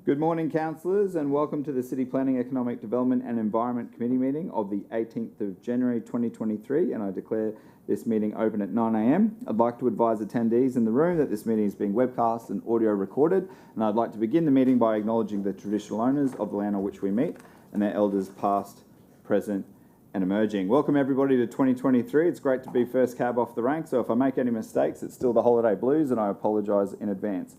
Good morning, councillors, and welcome to the City Planning, Economic Development and Environment Committee meeting of the 18th of January 2023, and I declare this meeting open at 9 a.m. I'd like to advise attendees in the room that this meeting is being webcast and audio recorded, and I'd like to begin the meeting by acknowledging the traditional owners of the land on which we meet and their elders past, present and emerging. Welcome everybody to 2023. It's great to be first cab off the rank, so if I make any mistakes, it's still the holiday blues and I apologise in advance.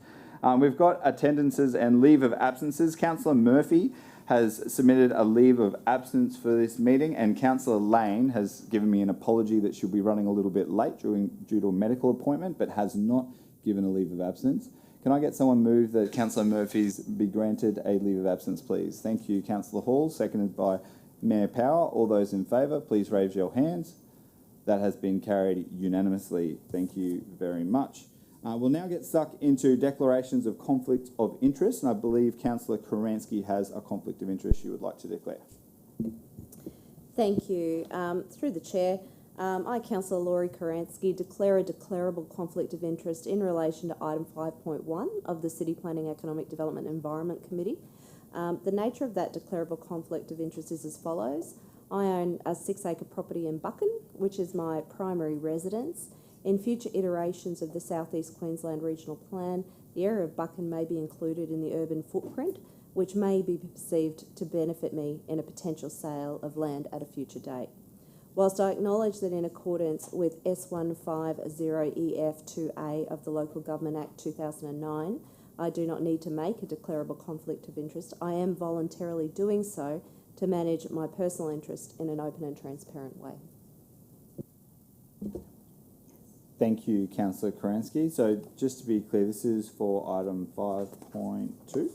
We've got attendances and leave of absences. Councillor Murphy has submitted a leave of absence for this meeting, and Councillor Lane has given me an apology that she'll be running a little bit late due to a medical appointment, but has not given a leave of absence. Can I get someone move that Councillor Murphy's be granted a leave of absence, please? Thank you, Councillor Hall, seconded by Mayor Power. All those in favour, please raise your hands. That has been carried unanimously. Thank you very much. We'll now get stuck into declarations of conflict of interest, and I believe Councillor Karansky has a conflict of interest she would like to declare. Thank you. Through the Chair, I, Councillor Laurie Karansky, declare a declarable conflict of interest in relation to item 5.1 of the City Planning, Economic Development and Environment Committee. The nature of that declarable conflict of interest is as follows. I own a 6-acre property in Buchan, which is my primary residence. In future iterations of the South East Queensland Regional Plan, the area of Buchan may be included in the urban footprint, which may be perceived to benefit me in a potential sale of land at a future date. Whilst I acknowledge that in accordance with S150EF2A of the Local Government Act 2009, I do not need to make a declarable conflict of interest, I am voluntarily doing so to manage my personal interest in an open and transparent way. Thank you, Councillor Karansky. So just to be clear, this is for item 5.2?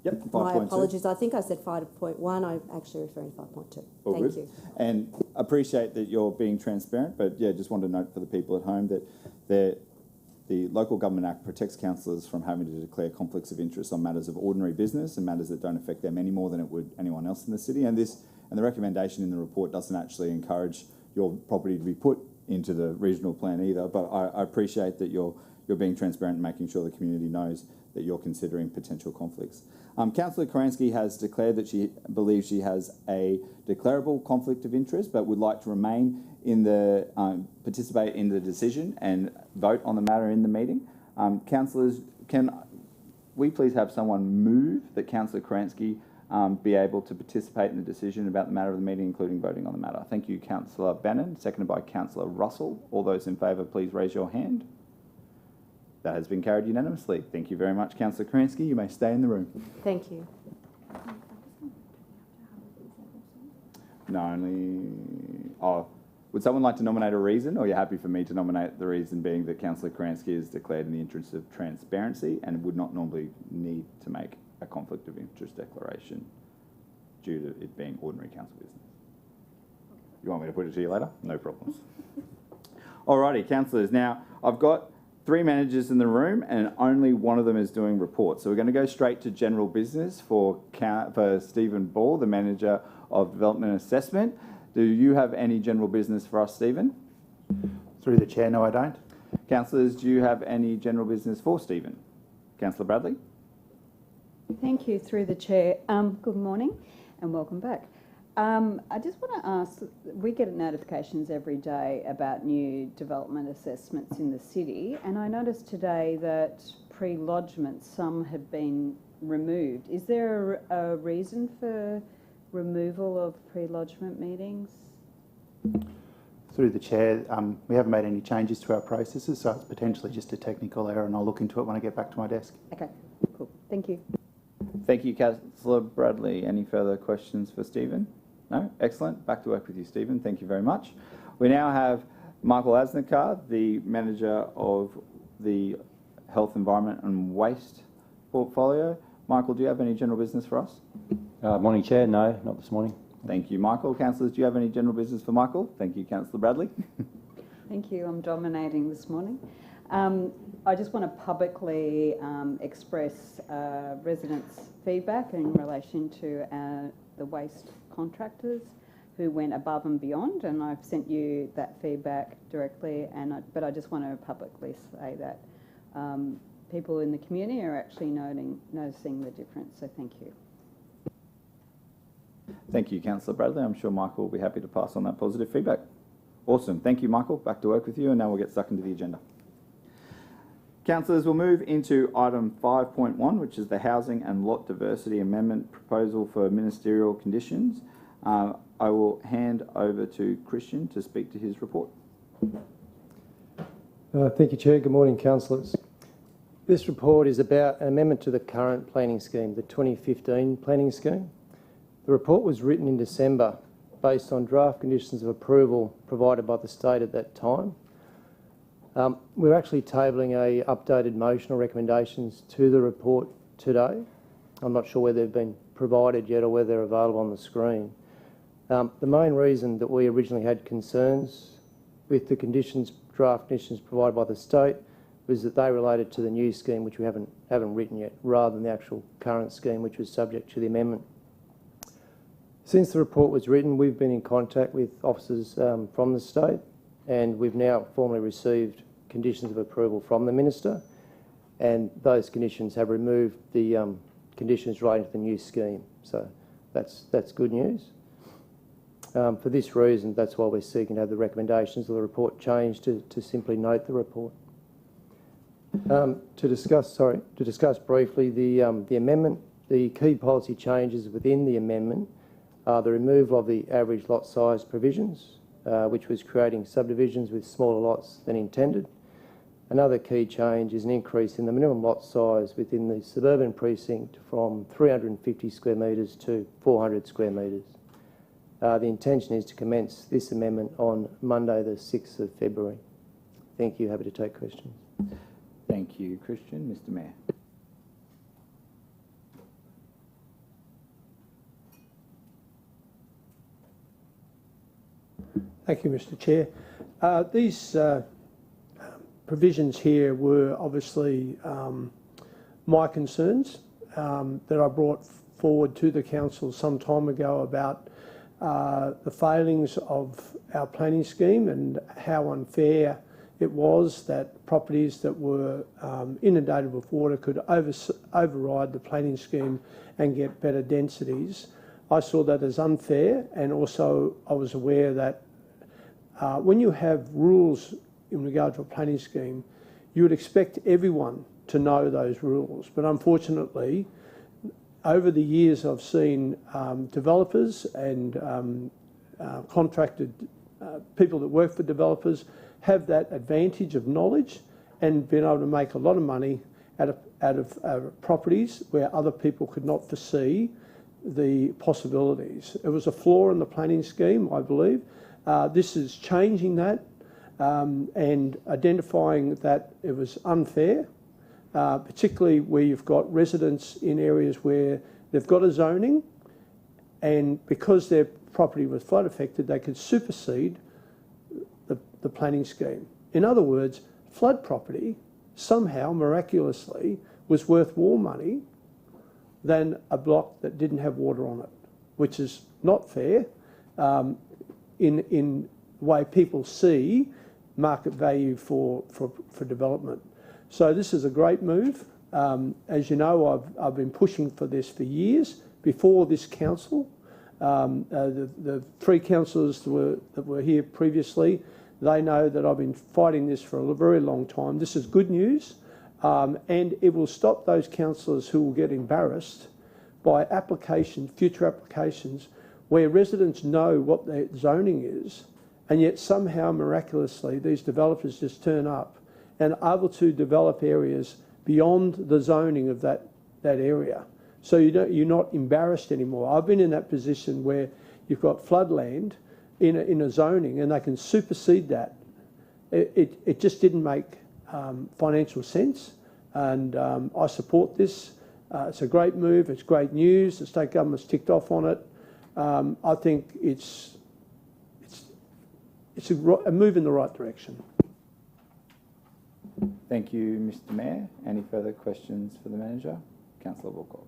Yep, 5.2. My apologies, I think I said 5.1, I'm actually referring to 5.2. Thank you. And appreciate that you're being transparent, but yeah, just want to note for the people at home that the Local Government Act protects councillors from having to declare conflicts of interest on matters of ordinary business and matters that don't affect them any more than it would anyone else in the city. And the recommendation in the report doesn't actually encourage your property to be put into the regional plan either, but I appreciate that you're being transparent and making sure the community knows that you're considering potential conflicts. Councillor Karansky has declared that she believes she has a declarable conflict of interest, but would like to remain in the participate in the decision and vote on the matter in the meeting. Councillors, can we please have someone move that Councillor Karansky be able to participate in the decision about the matter of the meeting, including voting on the matter? Thank you, Councillor Bannon, seconded by Councillor Russell. All those in favour, please raise your hand. That has been carried unanimously. Thank you very much, Councillor Karansky. You may stay in the room. Thank you. No, only... Oh, would someone like to nominate a reason, or are you happy for me to nominate the reason being that Councillor Karansky is declared in the interest of transparency and would not normally need to make a conflict of interest declaration due to it being ordinary council business? You want me to put it to you later? No problems. Alrighty, councillors. Now, I've got 3 managers in the room and only one of them is doing reports. So we're going to go straight to general business for Stephen Ball, the Manager of Development and Assessment. Do you have any general business for us, Stephen? Through the Chair, no I don't. Councillors, do you have any general business for Stephen? Councillor Bradley? Thank you, through the Chair. Good morning and welcome back. I just want to ask, we get notifications every day about new development assessments in the city, and I noticed today that pre-lodgements, some have been removed. Is there a reason for removal of pre-lodgement meetings? Through the Chair, we haven't made any changes to our processes, so it's potentially just a technical error, and I'll look into it when I get back to my desk. Okay, cool. Thank you. Thank you, Councillor Bradley. Any further questions for Stephen? No? Excellent. Back to work with you, Stephen. Thank you very much. We now have Michael Asnikar, the Manager of the Health, Environment and Waste portfolio. Michael, do you have any general business for us? Morning, Chair. No, not this morning. Thank you, Michael. Councillors, do you have any general business for Michael? Thank you, Councillor Bradley. Thank you. I'm dominating this morning. I just want to publicly express residents' feedback in relation to the waste contractors who went above and beyond, and I've sent you that feedback directly. But I just want to publicly say that people in the community are actually noticing the difference. So thank you. Thank you, Councillor Bradley. I'm sure Michael will be happy to pass on that positive feedback. Awesome. Thank you, Michael. Back to work with you, and now we'll get stuck into the agenda. Councillors, we'll move into item 5.1, which is the Housing and Lot Diversity Amendment Proposal for Ministerial Conditions. I will hand over to Christian to speak to his report. Thank you, Chair. Good morning, councillors. This report is about an amendment to the current planning scheme, the 2015 planning scheme. The report was written in December based on draft conditions of approval provided by the state at that time. We're actually tabling a updated motion or recommendations to the report today. I'm not sure whether they've been provided yet or whether they're available on the screen. The main reason that we originally had concerns with the draft conditions provided by the state was that they related to the new scheme, which we haven't written yet, rather than the actual current scheme, which was subject to the amendment. Since the report was written, we've been in contact with officers from the state, and we've now formally received conditions of approval from the Minister, and those conditions have removed the conditions relating to the new scheme. So that's good news. For this reason, that's why we're seeking to have the recommendations of the report changed to simply note the report. To discuss briefly the amendment, the key policy changes within the amendment are the removal of the average lot size provisions, which was creating subdivisions with smaller lots than intended. Another key change is an increase in the minimum lot size within the suburban precinct from 350 square metres to 400 square metres. The intention is to commence this amendment on Monday the 6th of February. Thank you. Happy to take questions. Thank you, Christian. Mr. Mayor. Thank you, Mr. Chair. These provisions here were obviously my concerns that I brought forward to the council some time ago about the failings of our planning scheme and how unfair it was that properties that were inundated with water could override the planning scheme and get better densities. I saw that as unfair, and also I was aware that when you have rules in regard to a planning scheme, you would expect everyone to know those rules. But unfortunately, over the years I've seen developers and contracted people that work for developers have that advantage of knowledge and been able to make a lot of money out of properties where other people could not foresee the possibilities. It was a flaw in the planning scheme, I believe. This is changing that and identifying that it was unfair, particularly where you've got residents in areas where they've got a zoning, and because their property was flood affected, they could supersede the planning scheme. In other words, flood property somehow, miraculously, was worth more money than a block that didn't have water on it, which is not fair in the way people see market value for development. So this is a great move. As you know, I've been pushing for this for years before this council. The three councillors that were here previously, they know that I've been fighting this for a very long time. This is good news, and it will stop those councillors who will get embarrassed by future applications where residents know what their zoning is, and yet somehow miraculously these developers just turn up and are able to develop areas beyond the zoning of that area. So you're not embarrassed anymore. I've been in that position where you've got floodland in a zoning and they can supersede that. It just didn't make financial sense, and I support this. It's a great move. It's great news. The state government's ticked off on it. I think it's a move in the right direction. Thank you, Mr. Mayor. Any further questions for the manager? Councillor Wilcox.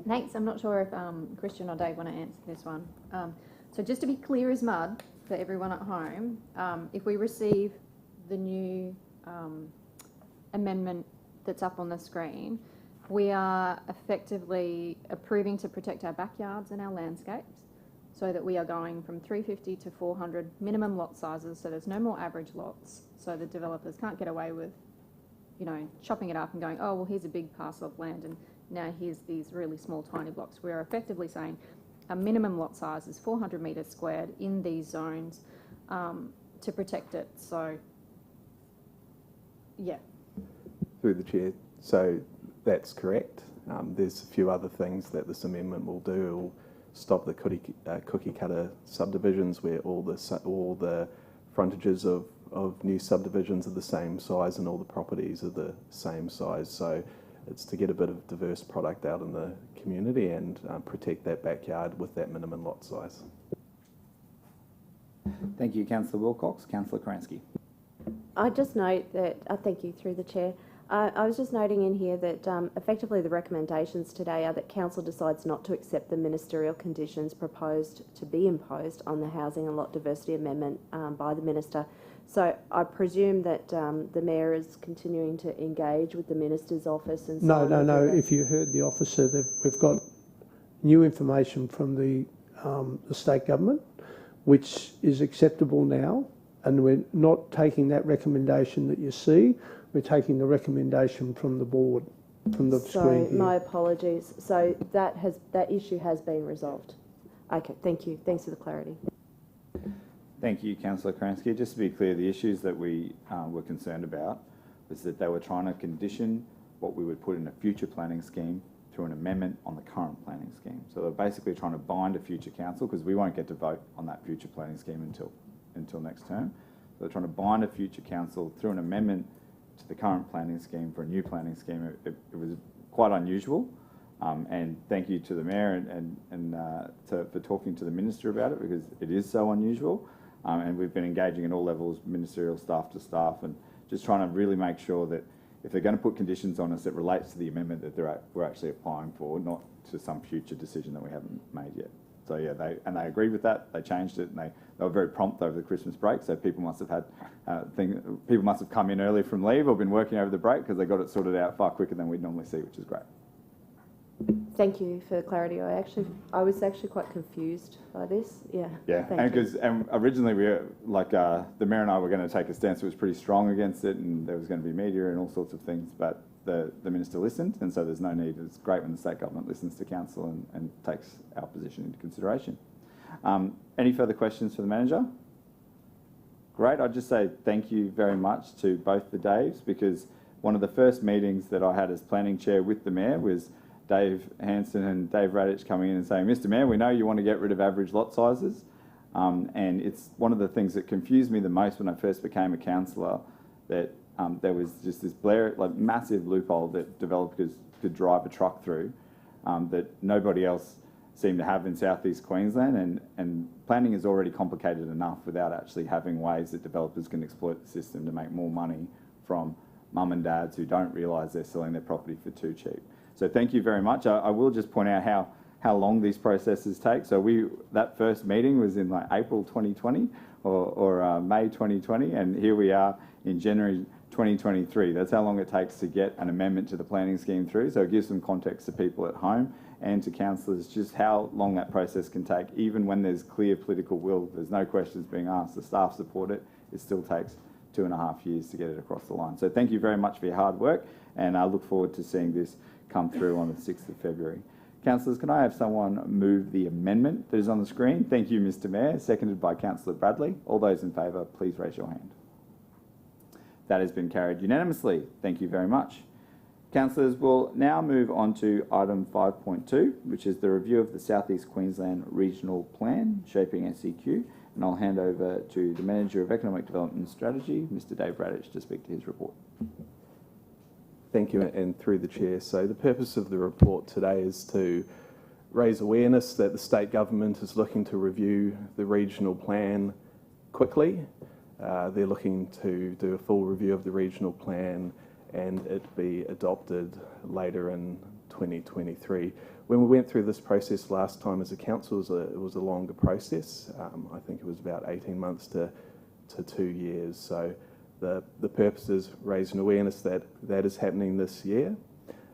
Thanks. I'm not sure if Christian or Dave want to answer this one. So just to be clear as mud for everyone at home, if we receive the new amendment that's up on the screen, we are effectively approving to protect our backyards and our landscapes, so that we are going from 350 to 400 minimum lot sizes, so there's no more average lots, so the developers can't get away with, you know, chopping it up and going, oh, well, here's a big parcel of land and now here's these really small tiny blocks. We are effectively saying a minimum lot size is 400 metres squared in these zones to protect it. So, yeah. Through the chair. So that's correct. There's a few other things that this amendment will do. It will stop the cookie cutter subdivisions where all the frontages of new subdivisions are the same size and all the properties are the same size. So it's to get a bit of diverse product out in the community and protect that backyard with that minimum lot size. Thank you, Councillor Wilcox. Councillor Kransky. I just note that, thank you, through the chair. I was just noting in here that effectively the recommendations today are that Council decides not to accept the ministerial conditions proposed to be imposed on the Housing and Lot Diversity Amendment by the Minister. So I presume that the Mayor is continuing to engage with the Minister's office and so on. No. If you heard the officer, we've got new information from the state government, which is acceptable now, and we're not taking that recommendation that you see. We're taking the recommendation from the board, from the screen here. My apologies. So that issue has been resolved. Okay, thank you. Thanks for the clarity. Thank you, Councillor Kransky. Just to be clear, the issues that we were concerned about was that they were trying to condition what we would put in a future planning scheme through an amendment on the current planning scheme. So they're basically trying to bind a future council, because we won't get to vote on that future planning scheme until next term. So they're trying to bind a future council through an amendment to the current planning scheme for a new planning scheme. It was quite unusual, and thank you to the Mayor for talking to the Minister about it, because it is so unusual, and we've been engaging at all levels, ministerial staff to staff, and just trying to really make sure that if they're going to put conditions on us, it relates to the amendment that we're actually applying for, not to some future decision that we haven't made yet. So yeah, they agreed with that. They changed it, and they were very prompt over the Christmas break. So people must have had people must have come in early from leave or been working over the break, because they got it sorted out far quicker than we'd normally see, which is great. Thank you for the clarity. I was actually quite confused by this. Yeah. Yeah, and originally we were, the Mayor and I were going to take a stance that was pretty strong against it, and there was going to be media and all sorts of things, but the Minister listened, and so there's no need. It's great when the state government listens to Council and takes our position into consideration. Any further questions for the Manager? Great. I'd just say thank you very much to both the Daves, because one of the first meetings that I had as Planning Chair with the Mayor was Dave Hanson and Dave Radich coming in and saying, Mr. Mayor, we know you want to get rid of average lot sizes, and it's one of the things that confused me the most when I first became a councillor, that there was just this massive loophole that developers could drive a truck through that nobody else seemed to have in southeast Queensland, and planning is already complicated enough without actually having ways that developers can exploit the system to make more money from mum and dads who don't realise they're selling their property for too cheap. So thank you very much. I will just point out how long these processes take. So that first meeting was in April 2020 or May 2020, and here we are in January 2023. That's how long it takes to get an amendment to the planning scheme through. So it gives some context to people at home and to councillors just how long that process can take, even when there's clear political will. There's no questions being asked. The staff support it. It still takes 2.5 years to get it across the line. So thank you very much for your hard work, and I look forward to seeing this come through on the 6th of February. Councillors, can I have someone move the amendment that is on the screen? Thank you, Mr. Mayor. Seconded by Councillor Bradley. All those in favour, please raise your hand. That has been carried unanimously. Thank you very much. Councillors, we'll now move on to item 5.2, which is the review of the South East Queensland Regional Plan, shaping SEQ, and I'll hand over to the Manager of Economic Development and Strategy, Mr. Dave Radich, to speak to his report. Thank you, and through the Chair. So the purpose of the report today is to raise awareness that the state government is looking to review the regional plan quickly. They're looking to do a full review of the regional plan and it be adopted later in 2023. When we went through this process last time as a council, it was a longer process. I think it was about 18 months to 2 years. So The purpose is raising awareness that that is happening this year.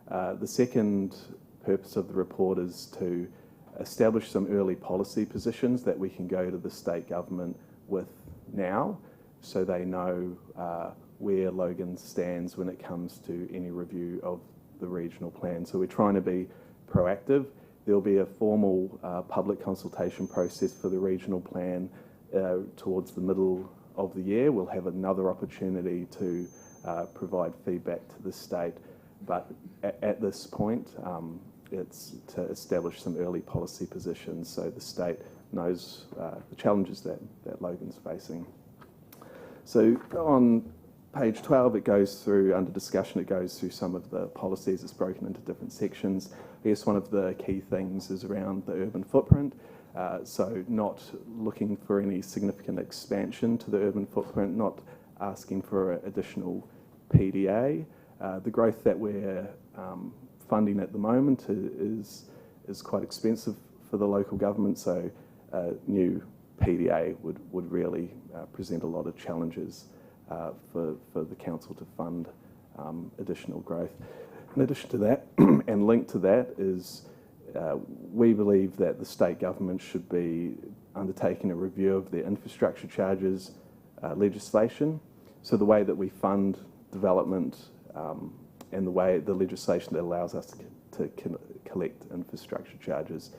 The second purpose of the report is to establish some early policy positions that we can go to the state government with now, so they know where Logan stands when it comes to any review of the regional plan. So we're trying to be proactive. There'll be a formal public consultation process for the regional plan towards the middle of the year. We'll have another opportunity to provide feedback to the state, but at this point it's to establish some early policy positions so the state knows the challenges that Logan's facing. So on page 12 it goes through, under discussion, it goes through some of the policies. It's broken into different sections. I guess one of the key things is around the urban footprint. So not looking for any significant expansion to the urban footprint, not asking for additional PDA. The growth that we're funding at the moment is quite expensive for the local government, so new PDA would really present a lot of challenges for the council to fund additional growth. In addition to that, and linked to that, is we believe that the state government should be undertaking a review of the infrastructure charges legislation. So the way that we fund development and the legislation that allows us to collect infrastructure charges.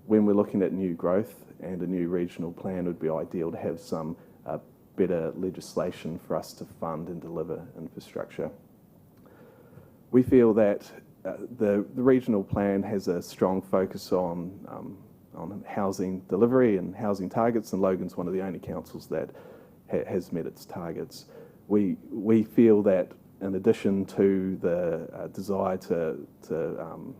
When we're looking at new growth and a new regional plan, it would be ideal to have some better legislation for us to fund and deliver infrastructure. We feel that the regional plan has a strong focus on housing delivery and housing targets, and Logan's one of the only councils that has met its targets. We feel that in addition to the desire to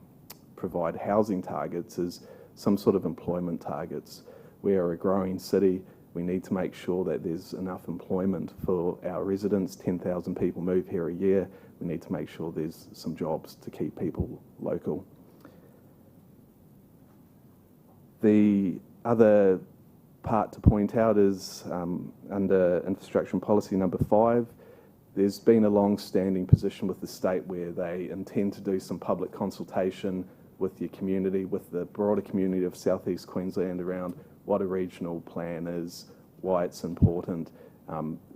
provide housing targets is some sort of employment targets. We are a growing city. We need to make sure that there's enough employment for our residents. 10,000 people move here a year. We need to make sure there's some jobs to keep people local. The other part to point out is under infrastructure and policy number 5, there's been a long-standing position with the state where they intend to do some public consultation with your community, with the broader community of South East Queensland around what a regional plan is, why it's important.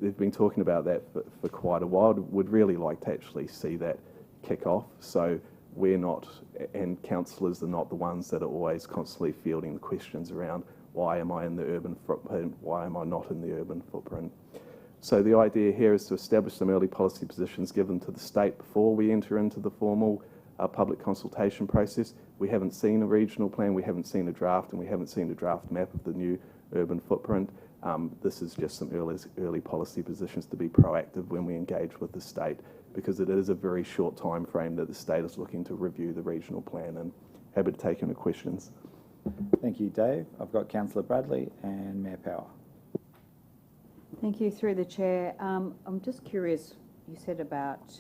They've been talking about that for quite a while. Would really like to actually see that kick off. So we're not, and councillors are not the ones that are always constantly fielding the questions around why am I in the urban footprint, why am I not in the urban footprint. So the idea here is to establish some early policy positions given to the state before we enter into the formal public consultation process. We haven't seen a regional plan, we haven't seen a draft, and we haven't seen a draft map of the new urban footprint. This is just some early policy positions to be proactive when we engage with the state, because it is a very short time frame that the state is looking to review the regional plan, and happy to take any questions. Thank you, Dave. I've got Councillor Bradley and Mayor Power. Thank you, through the chair. I'm just curious, you said about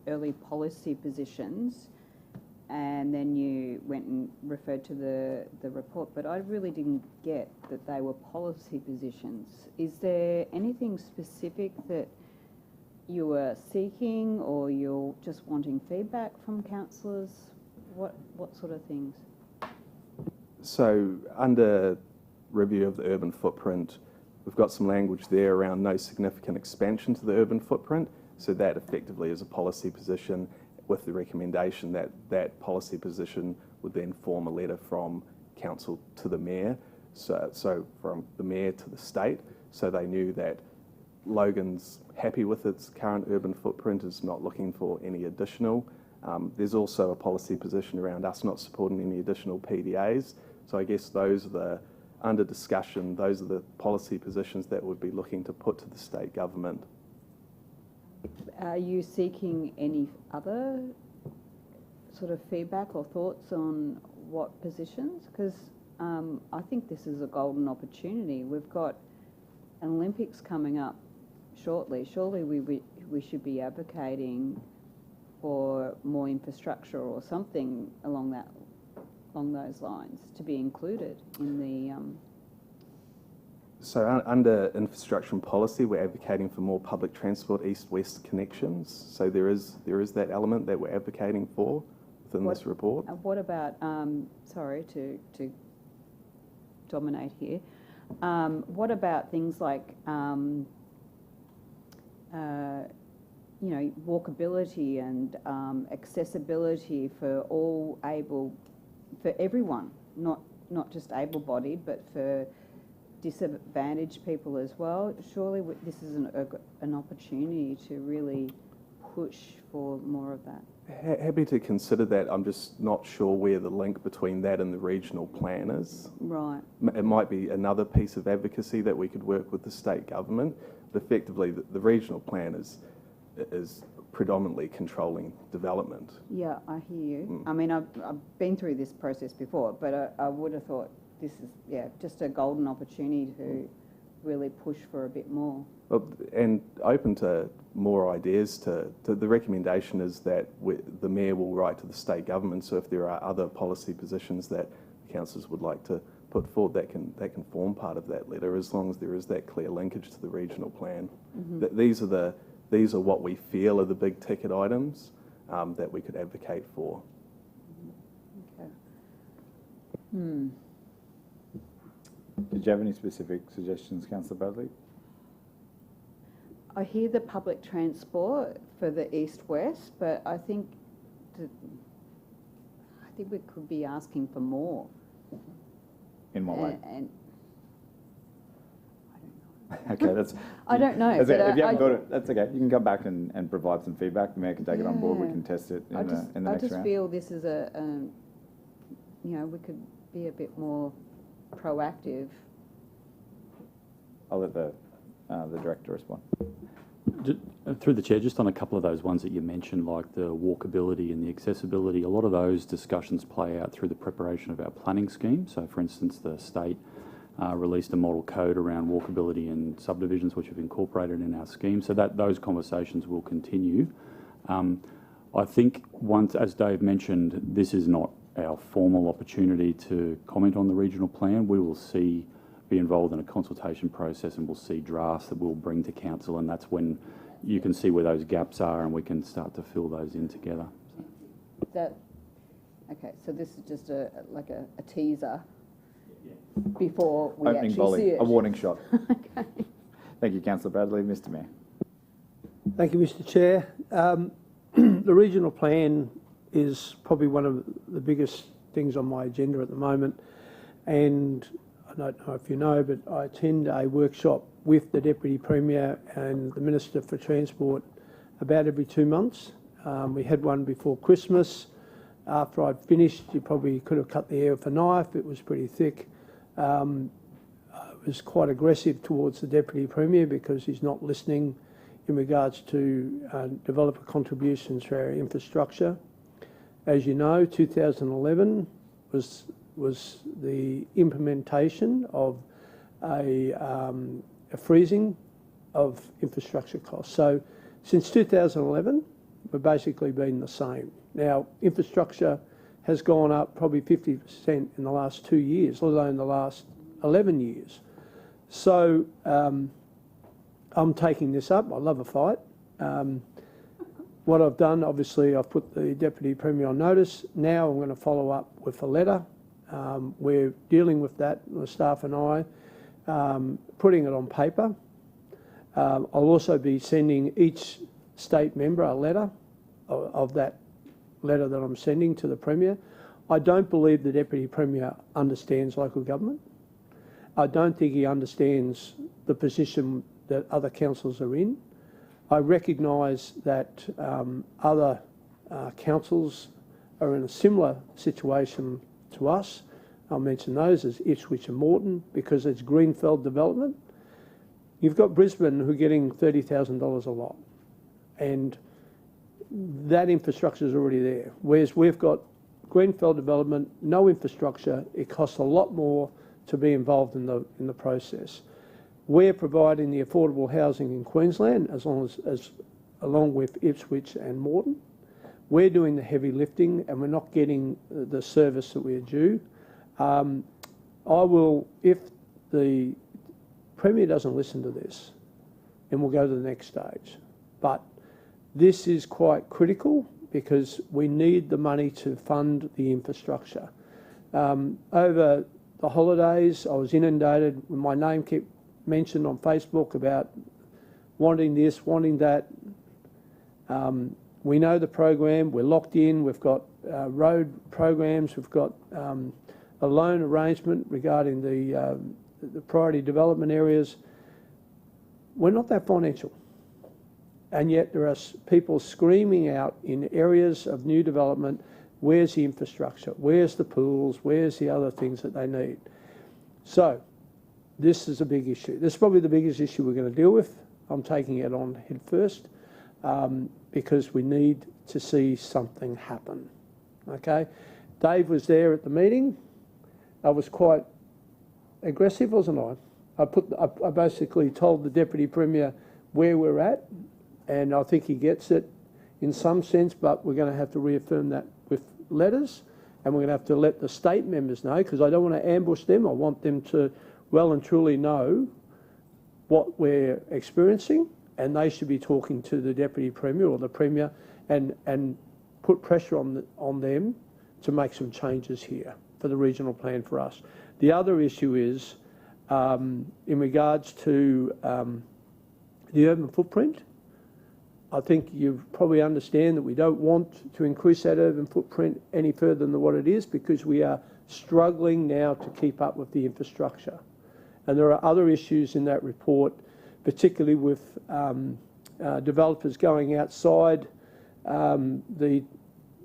early policy positions, and then you went and referred to the report, but I really didn't get that they were policy positions. Is there anything specific that you were seeking, or you're just wanting feedback from councillors? What sort of things? So under review of the urban footprint, we've got some language there around no significant expansion to the urban footprint. So that effectively is a policy position, with the recommendation that that policy position would then form a letter from council to the mayor, so from the mayor to the state, so they knew that Logan's happy with its current urban footprint, is not looking for any additional. There's also a policy position around us not supporting any additional PDAs. So I guess those are the, under discussion, those are the policy positions that would be looking to put to the state government. Are you seeking any other sort of feedback or thoughts on what positions? Because I think this is a golden opportunity. We've got an Olympics coming up shortly. Surely we should be advocating for more infrastructure or something along those lines to be included in So under infrastructure and policy, we're advocating for more public transport east-west connections. So there is that element that we're advocating for within this report. What about, sorry to dominate here, what about things like, walkability and accessibility for for everyone, not just able-bodied, but for disadvantaged people as well? Surely this is an opportunity to really push for more of that. Happy to consider that. I'm just not sure where the link between that and the regional plan is. Right. It might be another piece of advocacy that we could work with the state government, but effectively the regional plan is predominantly controlling development. Yeah, I hear you. I mean, I've been through this process before, but I would have thought this is, just a golden opportunity to really push for a bit more. Well, and open to more ideas. The recommendation is that the Mayor will write to the state government, so if there are other policy positions that councillors would like to put forward, that can form part of that letter, as long as there is that clear linkage to the regional plan. Mm-hmm. These are what we feel are the big ticket items that we could advocate for. Okay. Hmm. Did you have any specific suggestions, Councillor Bradley? I hear the public transport for the east-west, but I think we could be asking for more. In what way? And Okay, that's. I don't know. That's But okay. If you haven't got it, that's okay. You can come back and provide some feedback. The Mayor can take it on board. We Yeah. can test it in I the next round. I just feel this is we could be a bit more proactive. I'll let the Director respond. Through the Chair, just on a couple of those ones that you mentioned, like the walkability and the accessibility, a lot of those discussions play out through the preparation of our planning scheme. So, for instance, the state released a model code around walkability in subdivisions, which have incorporated in our scheme. So those conversations will continue. I think once, as Dave mentioned, this is not our formal opportunity to comment on the regional plan. We will be involved in a consultation process, and we'll see drafts that we'll bring to council, and that's when you can see where those gaps are and we can start to fill those in together. Okay, so this is just a teaser before we Opening actually volley, see it. a warning shot. Okay. Thank you, Councillor Bradley. Mr. Mayor. Thank you, Mr. Chair. The regional plan is probably one of the biggest things on my agenda at the moment, and I don't know if you know, but I attend a workshop with the Deputy Premier and the Minister for Transport about every 2 months. We had one before Christmas. After I'd finished, you probably could have cut the air with a knife. It was pretty thick. It was quite aggressive towards the Deputy Premier because he's not listening in regards to developer contributions for our infrastructure. As you know, 2011 was the implementation of a freezing of infrastructure costs. So since 2011, we've basically been the same. Now, infrastructure has gone up probably 50% in the last 2 years, let alone the last 11 years. So I'm taking this up. I love a fight. What I've done, obviously, I've put the Deputy Premier on notice. Now I'm going to follow up with a letter. We're dealing with that, the staff and I, putting it on paper. I'll also be sending each state member a letter of that letter that I'm sending to the Premier. I don't believe the Deputy Premier understands local government. I don't think he understands the position that other councils are in. I recognise that other councils are in a similar situation to us. I'll mention those as Ipswich and Moreton because it's greenfield development. You've got Brisbane who are getting $30,000 a lot, and that infrastructure is already there. Whereas we've got greenfield development, no infrastructure. It costs a lot more to be involved in the process. We're providing the affordable housing in Queensland along with Ipswich and Moreton. We're doing the heavy lifting, and we're not getting the service that we're due. I will, if the Premier doesn't listen to this, then we'll go to the next stage. But this is quite critical because we need the money to fund the infrastructure. Over the holidays, I was inundated with my name kept mentioned on Facebook about wanting this, wanting that. We know the program, we're locked in, we've got road programs, we've got a loan arrangement regarding the priority development areas. We're not that financial. And yet there are people screaming out in areas of new development, where's the infrastructure, where's the pools, where's the other things that they need. So this is a big issue. This is probably the biggest issue we're going to deal with. I'm taking it on head first because we need to see something happen. Okay, Dave was there at the meeting. I was quite aggressive, wasn't I? I basically told the Deputy Premier where we're at, and I think he gets it in some sense, but we're going to have to reaffirm that with letters, and we're going to have to let the state members know, because I don't want to ambush them. I want them to well and truly know what we're experiencing, and they should be talking to the Deputy Premier or the Premier and put pressure on them to make some changes here for the regional plan for us. The other issue is in regards to the urban footprint. I think you probably understand that we don't want to increase that urban footprint any further than what it is, because we are struggling now to keep up with the infrastructure. And there are other issues in that report, particularly with developers going outside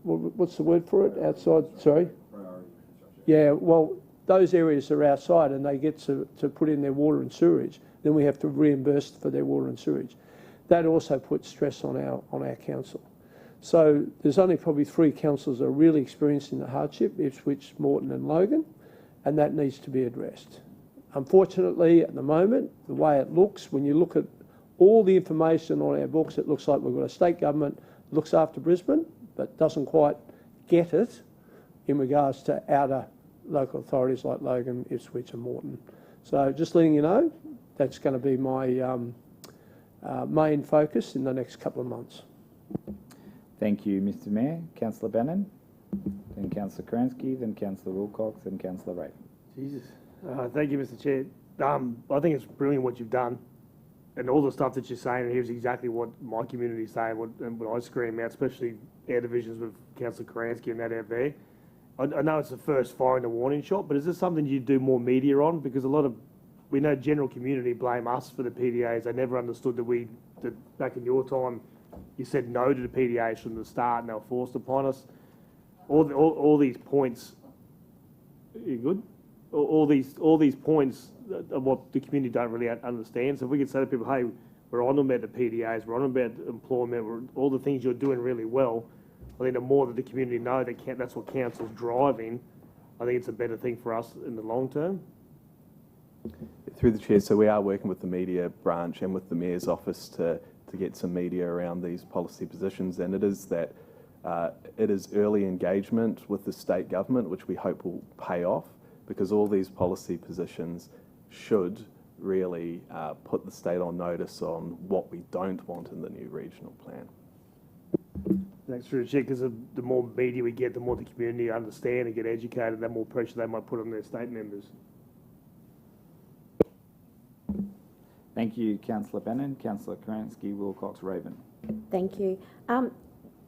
what's the word for it? Outside, sorry? Priority infrastructure. Yeah, well, those areas are outside and they get to put in their water and sewerage. Then we have to reimburse for their water and sewerage. That also puts stress on our council. So there's only probably 3 councils that are really experiencing the hardship: Ipswich, Moreton and Logan, and that needs to be addressed. Unfortunately, at the moment, the way it looks, when you look at all the information on our books, it looks like we've got a state government that looks after Brisbane, but doesn't quite get it in regards to outer local authorities like Logan, Ipswich and Moreton. So just letting you know, that's going to be my main focus in the next couple of months. Thank you, Mr Mayor. Councillor Bannon, then Councillor Kransky, then Councillor Wilcox, then Councillor Raven. Jesus. Thank you, Mr Chair. I think it's brilliant what you've done, and all the stuff that you're saying here is exactly what my community is saying, and what I scream out, especially our divisions with Councillor Kransky and that out there. I know it's the first fire in the warning shot, but is this something you do more media on? Because we know general community blame us for the PDAs. They never understood that back in your time, you said no to the PDAs from the start and they were forced upon us. All these points, are you good? All these points of what the community don't really understand. So if we could say to people, hey, we're on them about the PDAs, we're on them about employment, all the things you're doing really well, I think the more that the community know that's what council's driving, I think it's a better thing for us in the long term. Through the chair, so we are working with the media branch and with the Mayor's office to get some media around these policy positions, and it is early engagement with the state government, which we hope will pay off, because all these policy positions should really put the state on notice on what we don't want in the new regional plan. Thanks through the chair, because the more media we get, the more the community understand and get educated, the more pressure they might put on their state members. Thank you, Councillor Bannon. Councillor Kransky, Wilcox, Raven. Thank you.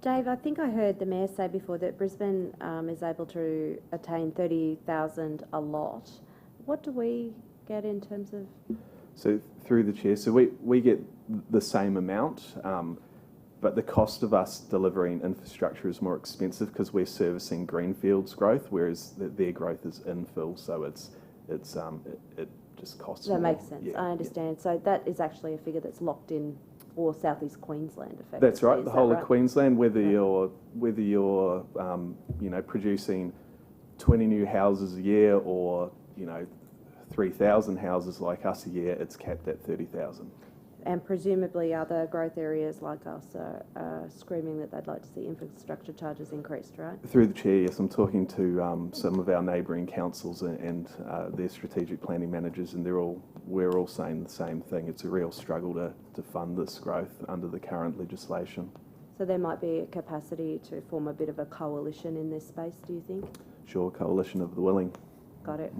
Dave, I think I heard the Mayor say before that Brisbane is able to attain 30,000 a lot. What do we get in terms of? So through the chair, so we get the same amount, but the cost of us delivering infrastructure is more expensive because we're servicing Greenfield's growth, whereas their growth is infill, so it just costs that more. makes sense. Yeah, I understand. Yeah. So that is actually a figure that's locked in, or South East Queensland, effectively. That's right. The whole of Queensland, whether yeah. you're producing 20 new houses a year or 3,000 houses like us a year, it's capped at 30,000. and presumably other growth areas like us are screaming that they'd like to see infrastructure charges increased, right? Through the Chair, yes, I'm talking to some of our neighbouring councils and their strategic planning managers, and we're all saying the same thing. It's a real struggle to fund this growth under the current legislation. So there might be a capacity to form a bit of a coalition in this space, do you think? Sure, coalition of the willing. Got it.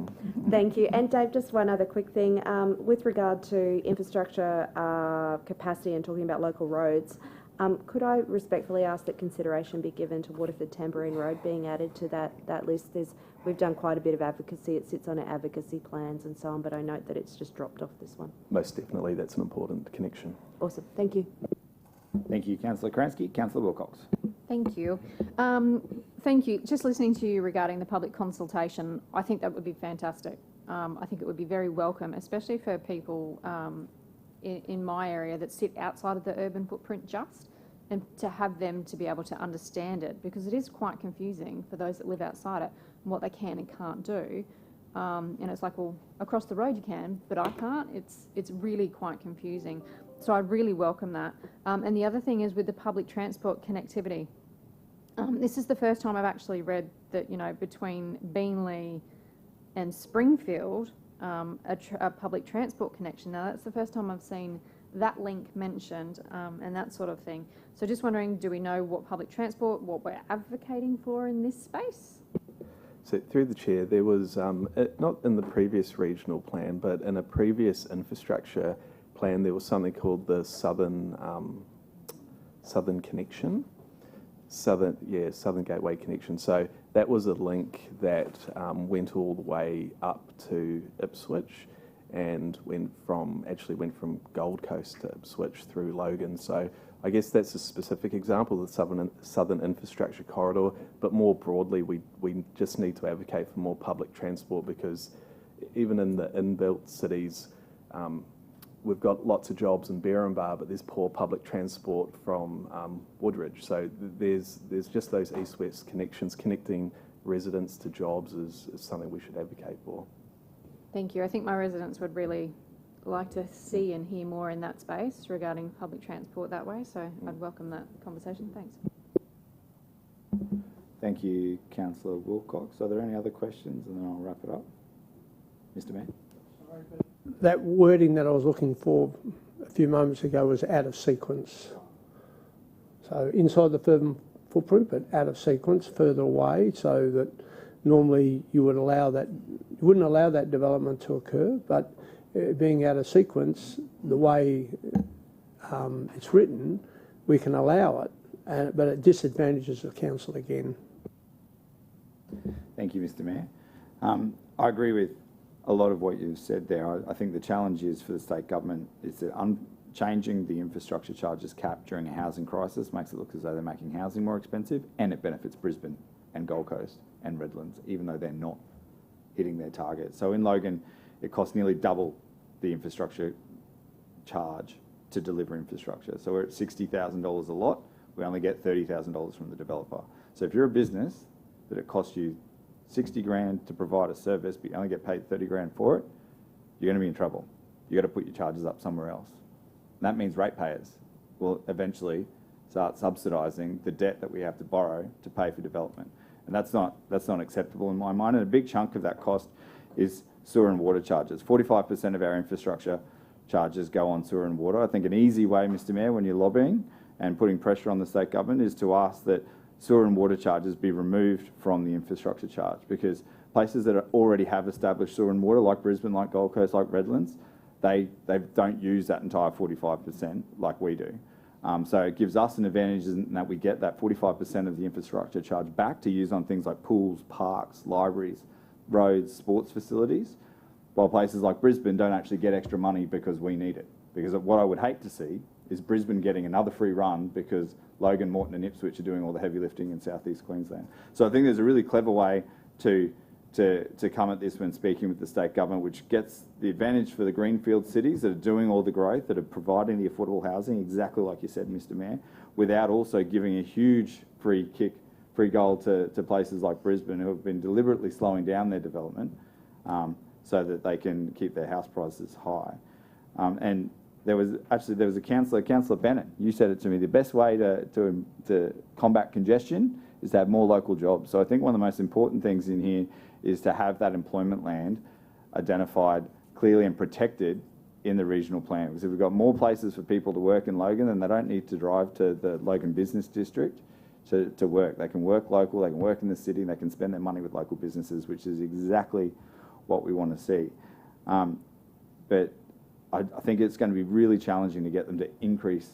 Thank you. And Dave, just one other quick thing. With regard to infrastructure capacity and talking about local roads, could I respectfully ask that consideration be given to Waterford Tambourine Road being added to that list? We've done quite a bit of advocacy. It sits on our advocacy plans and so on, but I note that it's just dropped off this one. Most definitely, that's an important connection. Awesome. Thank you. Thank you, Councillor Kransky. Councillor Wilcox. Thank you. Thank you. Just listening to you regarding the public consultation, I think that would be fantastic. I think it would be very welcome, especially for people in my area that sit outside of the urban footprint and to have them to be able to understand it, because it is quite confusing for those that live outside it and what they can and can't do. And it's like, well, across the road you can, but I can't. It's really quite confusing. So I really welcome that. And the other thing is with the public transport connectivity. This is the first time I've actually read that, between Beenleigh and Springfield, a public transport connection. Now, that's the first time I've seen that link mentioned and that sort of thing. So just wondering, do we know what public transport, what we're advocating for in this space? So through the Chair, there was, not in the previous regional plan, but in a previous infrastructure plan, there was something called the Southern Connection. Southern Gateway Connection. So that was a link that went all the way up to Ipswich and went from Gold Coast to Ipswich through Logan. So I guess that's a specific example of the Southern Infrastructure Corridor, but more broadly we just need to advocate for more public transport, because even in the inbuilt cities, we've got lots of jobs in Berrinbar, but there's poor public transport from Woodridge. So there's just those east-west connections. Connecting residents to jobs is something we should advocate for. Thank you. I think my residents would really like to see and hear more in that space regarding public transport that way, so I'd welcome that conversation. Thanks. Thank you, Councillor Wilcox. Are there any other questions? And then I'll wrap it up. Mr. Mayor. That wording that I was looking for a few moments ago was out of sequence. So inside the further footprint, but out of sequence, further away, so that normally you wouldn't allow that development to occur, but being out of sequence, the way it's written, we can allow it, but it disadvantages the council again. Thank you, Mr. Mayor. I agree with a lot of what you've said there. I think the challenge is for the state government is that changing the infrastructure charges cap during a housing crisis makes it look as though they're making housing more expensive, and it benefits Brisbane and Gold Coast and Redlands, even though they're not hitting their target. So in Logan, it costs nearly double the infrastructure charge to deliver infrastructure. So we're at $60,000 a lot. We only get $30,000 from the developer. So if you're a business that it costs you 60 grand to provide a service, but you only get paid 30 grand for it, you're going to be in trouble. You've got to put your charges up somewhere else. And that means ratepayers will eventually start subsidising the debt that we have to borrow to pay for development. And that's not acceptable in my mind. And a big chunk of that cost is sewer and water charges. 45% of our infrastructure charges go on sewer and water. I think an easy way, Mr. Mayor, when you're lobbying and putting pressure on the state government, is to ask that sewer and water charges be removed from the infrastructure charge, because places that already have established sewer and water, like Brisbane, like Gold Coast, like Redlands, they don't use that entire 45% like we do. So it gives us an advantage in that we get that 45% of the infrastructure charge back to use on things like pools, parks, libraries, roads, sports facilities, while places like Brisbane don't actually get extra money because we need it. Because what I would hate to see is Brisbane getting another free run because Logan, Moreton and Ipswich are doing all the heavy lifting in southeast Queensland. So I think there's a really clever way to come at this when speaking with the state government, which gets the advantage for the greenfield cities that are doing all the growth, that are providing the affordable housing, exactly like you said, Mr. Mayor, without also giving a huge free goal to places like Brisbane, who have been deliberately slowing down their development so that they can keep their house prices high. And there was a councillor, Councillor Bennett. You said it to me. The best way to combat congestion is to have more local jobs. So I think one of the most important things in here is to have that employment land identified clearly and protected in the regional plan. Because if we've got more places for people to work in Logan, then they don't need to drive to the Logan Business District to work. They can work local, they can work in the city, and they can spend their money with local businesses, which is exactly what we want to see. But I think it's going to be really challenging to get them to increase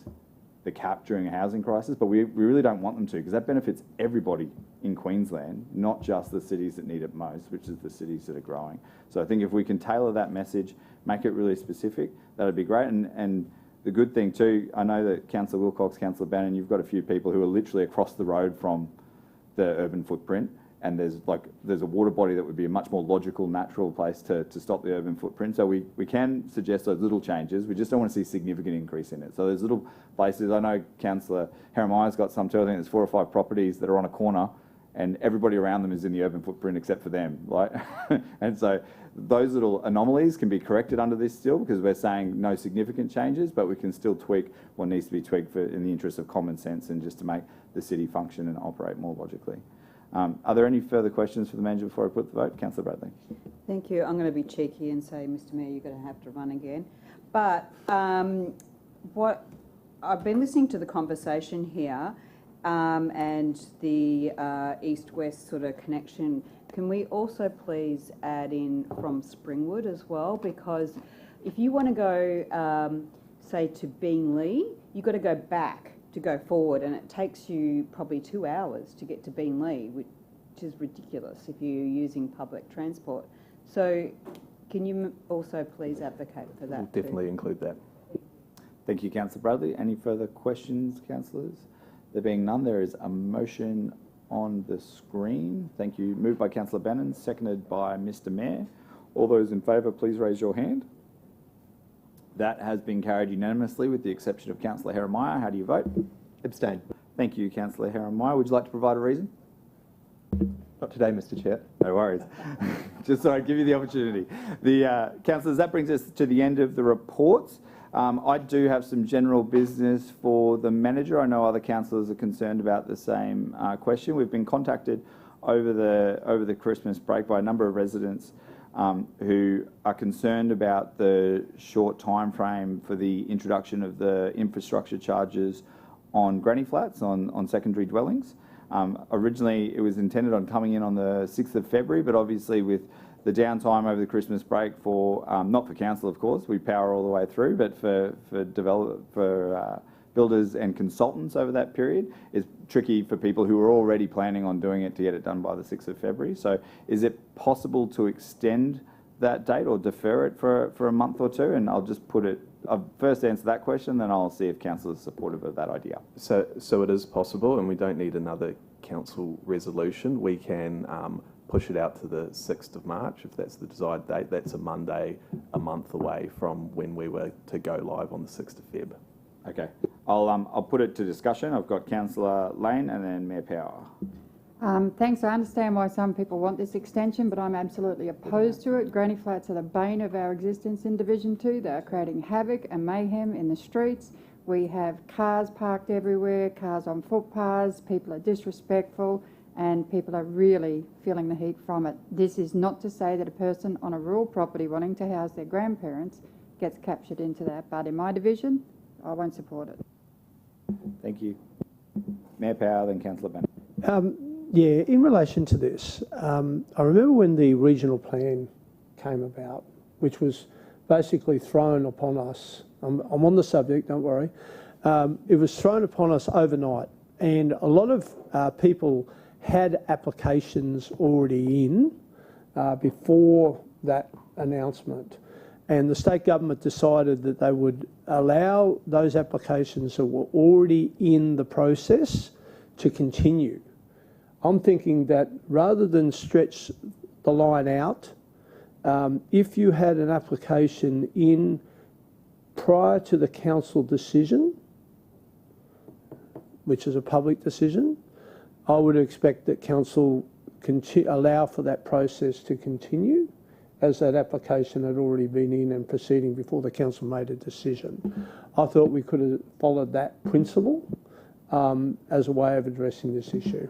the cap during a housing crisis, but we really don't want them to, because that benefits everybody in Queensland, not just the cities that need it most, which is the cities that are growing. So I think if we can tailor that message, make it really specific, that would be great. And the good thing too, I know that Councillor Wilcox, Councillor Bannon, you've got a few people who are literally across the road from the urban footprint, and there's a water body that would be a much more logical, natural place to stop the urban footprint. So we can suggest those little changes. We just don't want to see a significant increase in it. So there's little places. I know Councillor Haramiah's got some too. I think there's 4 or 5 properties that are on a corner, and everybody around them is in the urban footprint except for them, right? And so those little anomalies can be corrected under this still, because we're saying no significant changes, but we can still tweak what needs to be tweaked in the interest of common sense and just to make the city function and operate more logically. Are there any further questions for the manager before I put the vote? Councillor Bradley. Thank you. I'm going to be cheeky and say, Mr Mayor, you're going to have to run again. But what I've been listening to the conversation here and the east-west sort of connection. Can we also please add in from Springwood as well? Because if you want to go, say, to Beenleigh, you've got to go back to go forward, and it takes you probably 2 hours to get to Beenleigh, which is ridiculous if you're using public transport. So can you also please advocate for that? We'll definitely include that. Thank you, Councillor Bradley. Any further questions, councillors? There being none, there is a motion on the screen. Thank you. Moved by Councillor Bannon, seconded by Mr Mayor. All those in favour, please raise your hand. That has been carried unanimously with the exception of Councillor Haramiah. How do you vote? Abstain. Thank you, Councillor Haramiah. Would you like to provide a reason? Not today, Mr Chair. No worries. Just so I give you the opportunity. The councillors, that brings us to the end of the reports. I do have some general business for the manager. I know other councillors are concerned about the same question. We've been contacted over the Christmas break by a number of residents who are concerned about the short time frame for the introduction of the infrastructure charges on granny flats, on secondary dwellings. Originally, it was intended on coming in on the 6th of February, but obviously with the downtime over the Christmas break for, not for council, of course, we power all the way through, but for builders and consultants over that period, it's tricky for people who are already planning on doing it to get it done by the 6th of February. So is it possible to extend that date or defer it for a month or two? And I'll just put it, I'll first answer that question, then I'll see if council is supportive of that idea. So it is possible, and we don't need another council resolution. We can push it out to the 6th of March if that's the desired date. That's a Monday, a month away from when we were to go live on the 6th of Feb. Okay, I'll put it to discussion. I've got Councillor Lane and then Mayor Power. Thanks. I understand why some people want this extension, but I'm absolutely opposed to it. Granny flats are the bane of our existence in Division 2. They are creating havoc and mayhem in the streets. We have cars parked everywhere, cars on footpaths, people are disrespectful, and people are really feeling the heat from it. This is not to say that a person on a rural property wanting to house their grandparents gets captured into that, but in my division, I won't support it. Thank you. Mayor Power, then Councillor Bannon. Yeah, in relation to this, I remember when the regional plan came about, which was basically thrown upon us. I'm on the subject, don't worry. It was thrown upon us overnight, and a lot of people had applications already in before that announcement. And the state government decided that they would allow those applications that were already in the process to continue. I'm thinking that rather than stretch the line out, if you had an application in prior to the council decision, which is a public decision, I would expect that council allow for that process to continue as that application had already been in and proceeding before the council made a decision. I thought we could have followed that principle as a way of addressing this issue.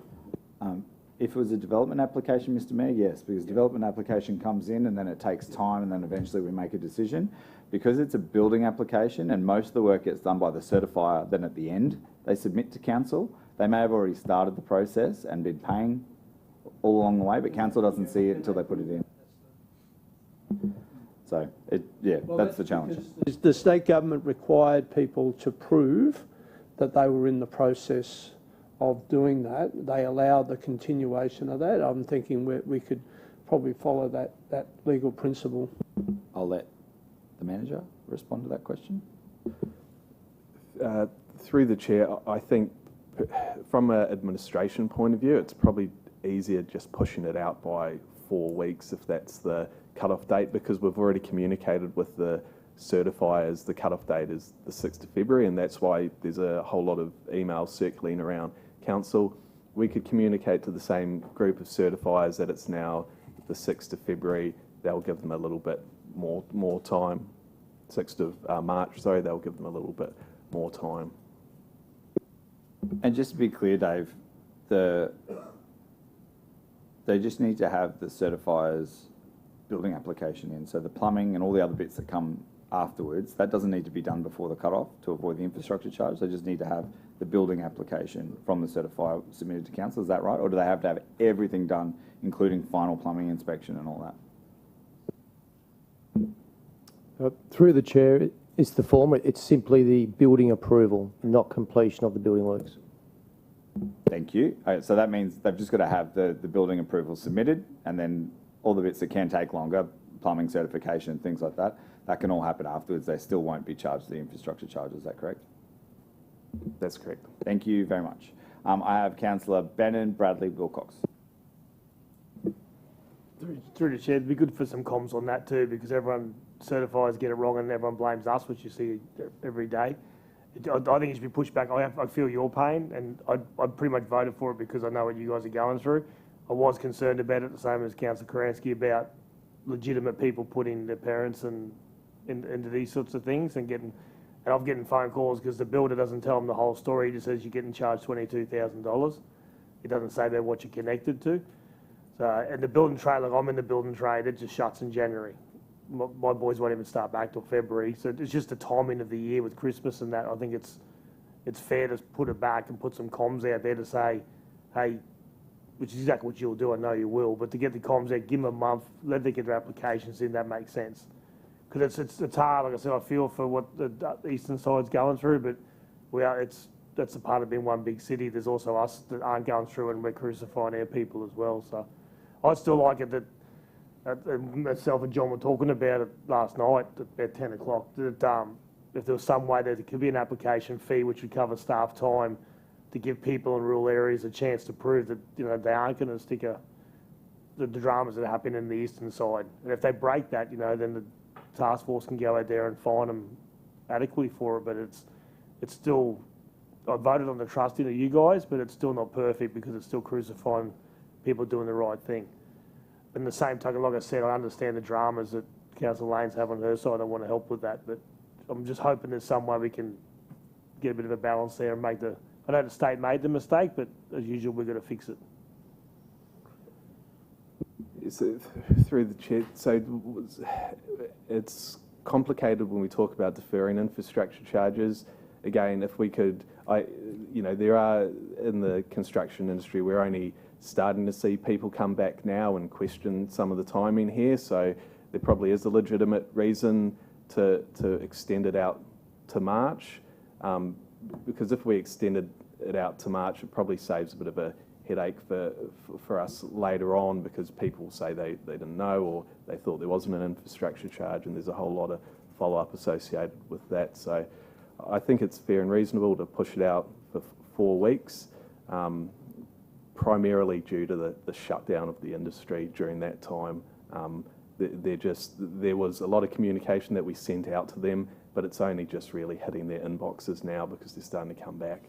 If it was a development application, Mr Mayor, yes, because development application comes in and then it takes time and then eventually we make a decision. Because it's a building application and most of the work gets done by the certifier, then at the end they submit to council. They may have already started the process and been paying all along the way, but council doesn't see it until they put it in. So, that's the challenge. The state government required people to prove that they were in the process of doing that. They allowed the continuation of that. I'm thinking we could probably follow that legal principle. I'll let the manager respond to that question. Through the chair, I think from an administration point of view, it's probably easier just pushing it out by 4 weeks if that's the cut-off date, because we've already communicated with the certifiers the cut-off date is the 6th of February, and that's why there's a whole lot of emails circling around council. We could communicate to the same group of certifiers that it's now the 6th of February. They'll give them a little bit more time. 6th of March, sorry, they'll give them a little bit more time. And just to be clear, Dave, they just need to have the certifier's building application in. So the plumbing and all the other bits that come afterwards, that doesn't need to be done before the cut-off to avoid the infrastructure charge. They just need to have the building application from the certifier submitted to council. Is that right? Or do they have to have everything done, including final plumbing inspection and all that? Through the chair, it's the former. It's simply the building approval, not completion of the building works. Thank you. So that means they've just got to have the building approval submitted, and then all the bits that can take longer, plumbing certification, things like that, that can all happen afterwards. They still won't be charged the infrastructure charge. Is that correct? That's correct. Thank you very much. I have Councillor Bannon, Bradley, Wilcox. Through the chair, it'd be good for some comms on that too, because everyone certifiers get it wrong and everyone blames us, which you see every day. I think it should be pushed back. I feel your pain, and I pretty much voted for it because I know what you guys are going through. I was concerned about it, the same as Councillor Karansky, about legitimate people putting their parents into these sorts of things and I'm getting phone calls because the builder doesn't tell them the whole story. He just says you're getting charged $22,000. It doesn't say about what you're connected to. So, and the building trade, like I'm in the building trade, it just shuts in January. My boys won't even start back till February. So it's just the timing of the year with Christmas and that. I think it's fair to put it back and put some comms out there to say, hey, which is exactly what you'll do. I know you will, but to get the comms out, give them a month, let them get their applications in. That makes sense, because it's hard. Like I said, I feel for what the eastern side's going through, but that's the part of being one big city. There's also us that aren't going through, and we're crucifying our people as well. So I still like it that myself and John were talking about it last night at 10 o'clock. That if there was some way that there could be an application fee which would cover staff time to give people in rural areas a chance to prove that they aren't going to stick the dramas that happen in the eastern side. And if they break that, then the task force can go out there and fine them adequately for it. But it's still, I voted on the trust in you guys, but it's still not perfect because it's still crucifying people doing the right thing. But in the same token, like I said, I understand the dramas that Councillor Lane's have on her side. I want to help with that, but I'm just hoping there's some way we can get a bit of a balance there and make I know the state made the mistake, but as usual, we've got to fix it. So, through the chair, so it's complicated when we talk about deferring infrastructure charges. Again, if we could, there are in the construction industry, we're only starting to see people come back now and question some of the timing here. So there probably is a legitimate reason to extend it out to March. Because if we extended it out to March, it probably saves a bit of a headache for us later on, because people say they didn't know or they thought there wasn't an infrastructure charge, and there's a whole lot of follow-up associated with that. So I think it's fair and reasonable to push it out for 4 weeks, primarily due to the shutdown of the industry during that time. There was a lot of communication that we sent out to them, but it's only just really hitting their inboxes now because they're starting to come back.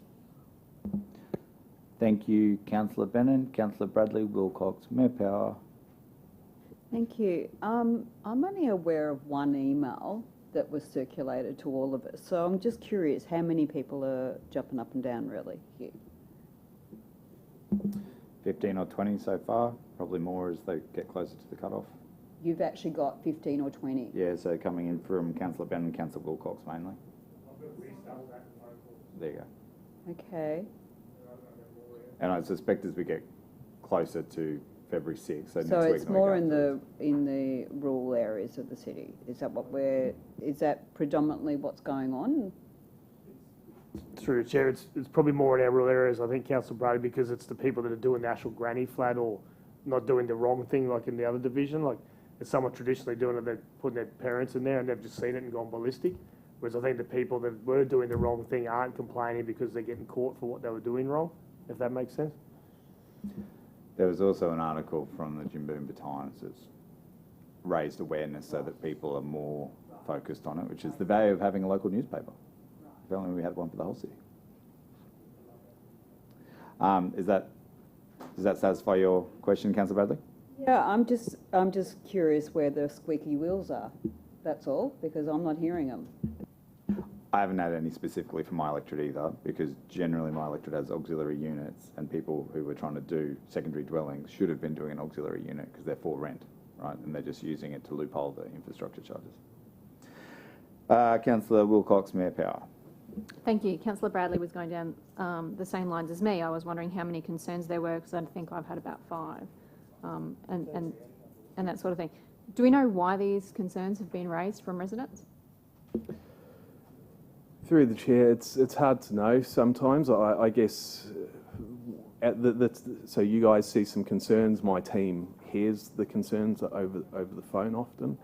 Thank you, Councillor Bannon. Councillor Bradley, Wilcox, Mayor Power. Thank you. I'm only aware of one email that was circulated to all of us, so I'm just curious how many people are jumping up and down really here. 15 or 20 so far, probably more as they get closer to the cut-off. You've actually got 15 or 20. Yeah, so coming in from Councillor Benn and Councillor Wilcox mainly. There you go. Okay. And I suspect as we get closer to February 6th, so So next week it's when we more go in through the rural areas of the city. Is that predominantly what's going on? Through the chair, it's probably more in our rural areas, I think, Councillor Brady, because it's the people that are doing the actual granny flat or not doing the wrong thing like in the other division. Like, if someone traditionally doing it, they're putting their parents in there and they've just seen it and gone ballistic. Whereas I think the people that were doing the wrong thing aren't complaining because they're getting caught for what they were doing wrong, if that makes sense. There was also an article from the Jimboomba Times that's raised awareness so that people are more focused on it, which is the value of having a local newspaper. If only we had one for the whole city. Does that satisfy your question, Councillor Bradley? Yeah, I'm just curious where the squeaky wheels are. That's all, because I'm not hearing them. I haven't had any specifically for my electorate either, because generally my electorate has auxiliary units, and people who were trying to do secondary dwellings should have been doing an auxiliary unit because they're for rent, right? And they're just using it to loophole the infrastructure charges. Councillor Wilcox, Mayor Power. Thank you. Councillor Bradley was going down the same lines as me. I was wondering how many concerns there were, because I think I've had about 5, and that sort of thing. Do we know why these concerns have been raised from residents? Through the chair, it's hard to know sometimes. I guess so you guys see some concerns. My team hears the concerns over the phone often.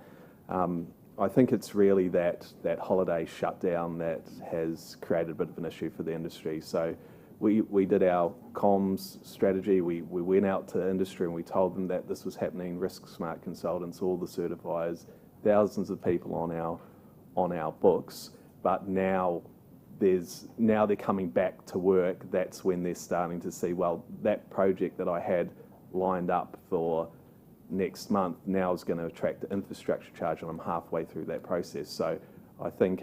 I think it's really that holiday shutdown that has created a bit of an issue for the industry. So we did our comms strategy. We went out to industry and we told them that this was happening. Risk Smart Consultants, all the certifiers, thousands of people on our books. But now they're coming back to work. That's when they're starting to see, well, that project that I had lined up for next month now is going to attract the infrastructure charge, and I'm halfway through that process. So I think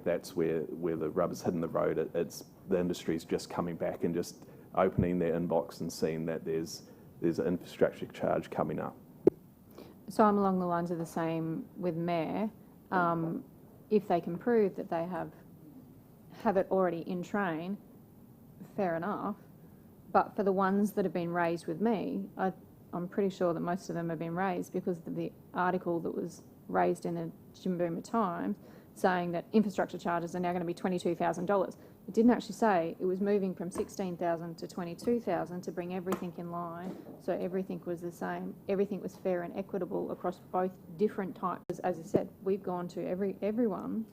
that's where the rubber's hitting the road. It's the industry's just coming back and just opening their inbox and seeing that there's an infrastructure charge coming up. So I'm along the lines of the same with Mayor. If they can prove that they have it already in train, fair enough. But for the ones that have been raised with me, I'm pretty sure that most of them have been raised because of the article that was raised in the Jimboomba Times saying that infrastructure charges are now going to be $22,000. It didn't actually say it was moving from $16,000 to $22,000 to bring everything in line, so everything was the same. Everything was fair and equitable across both different types. As I said, we've gone to everyone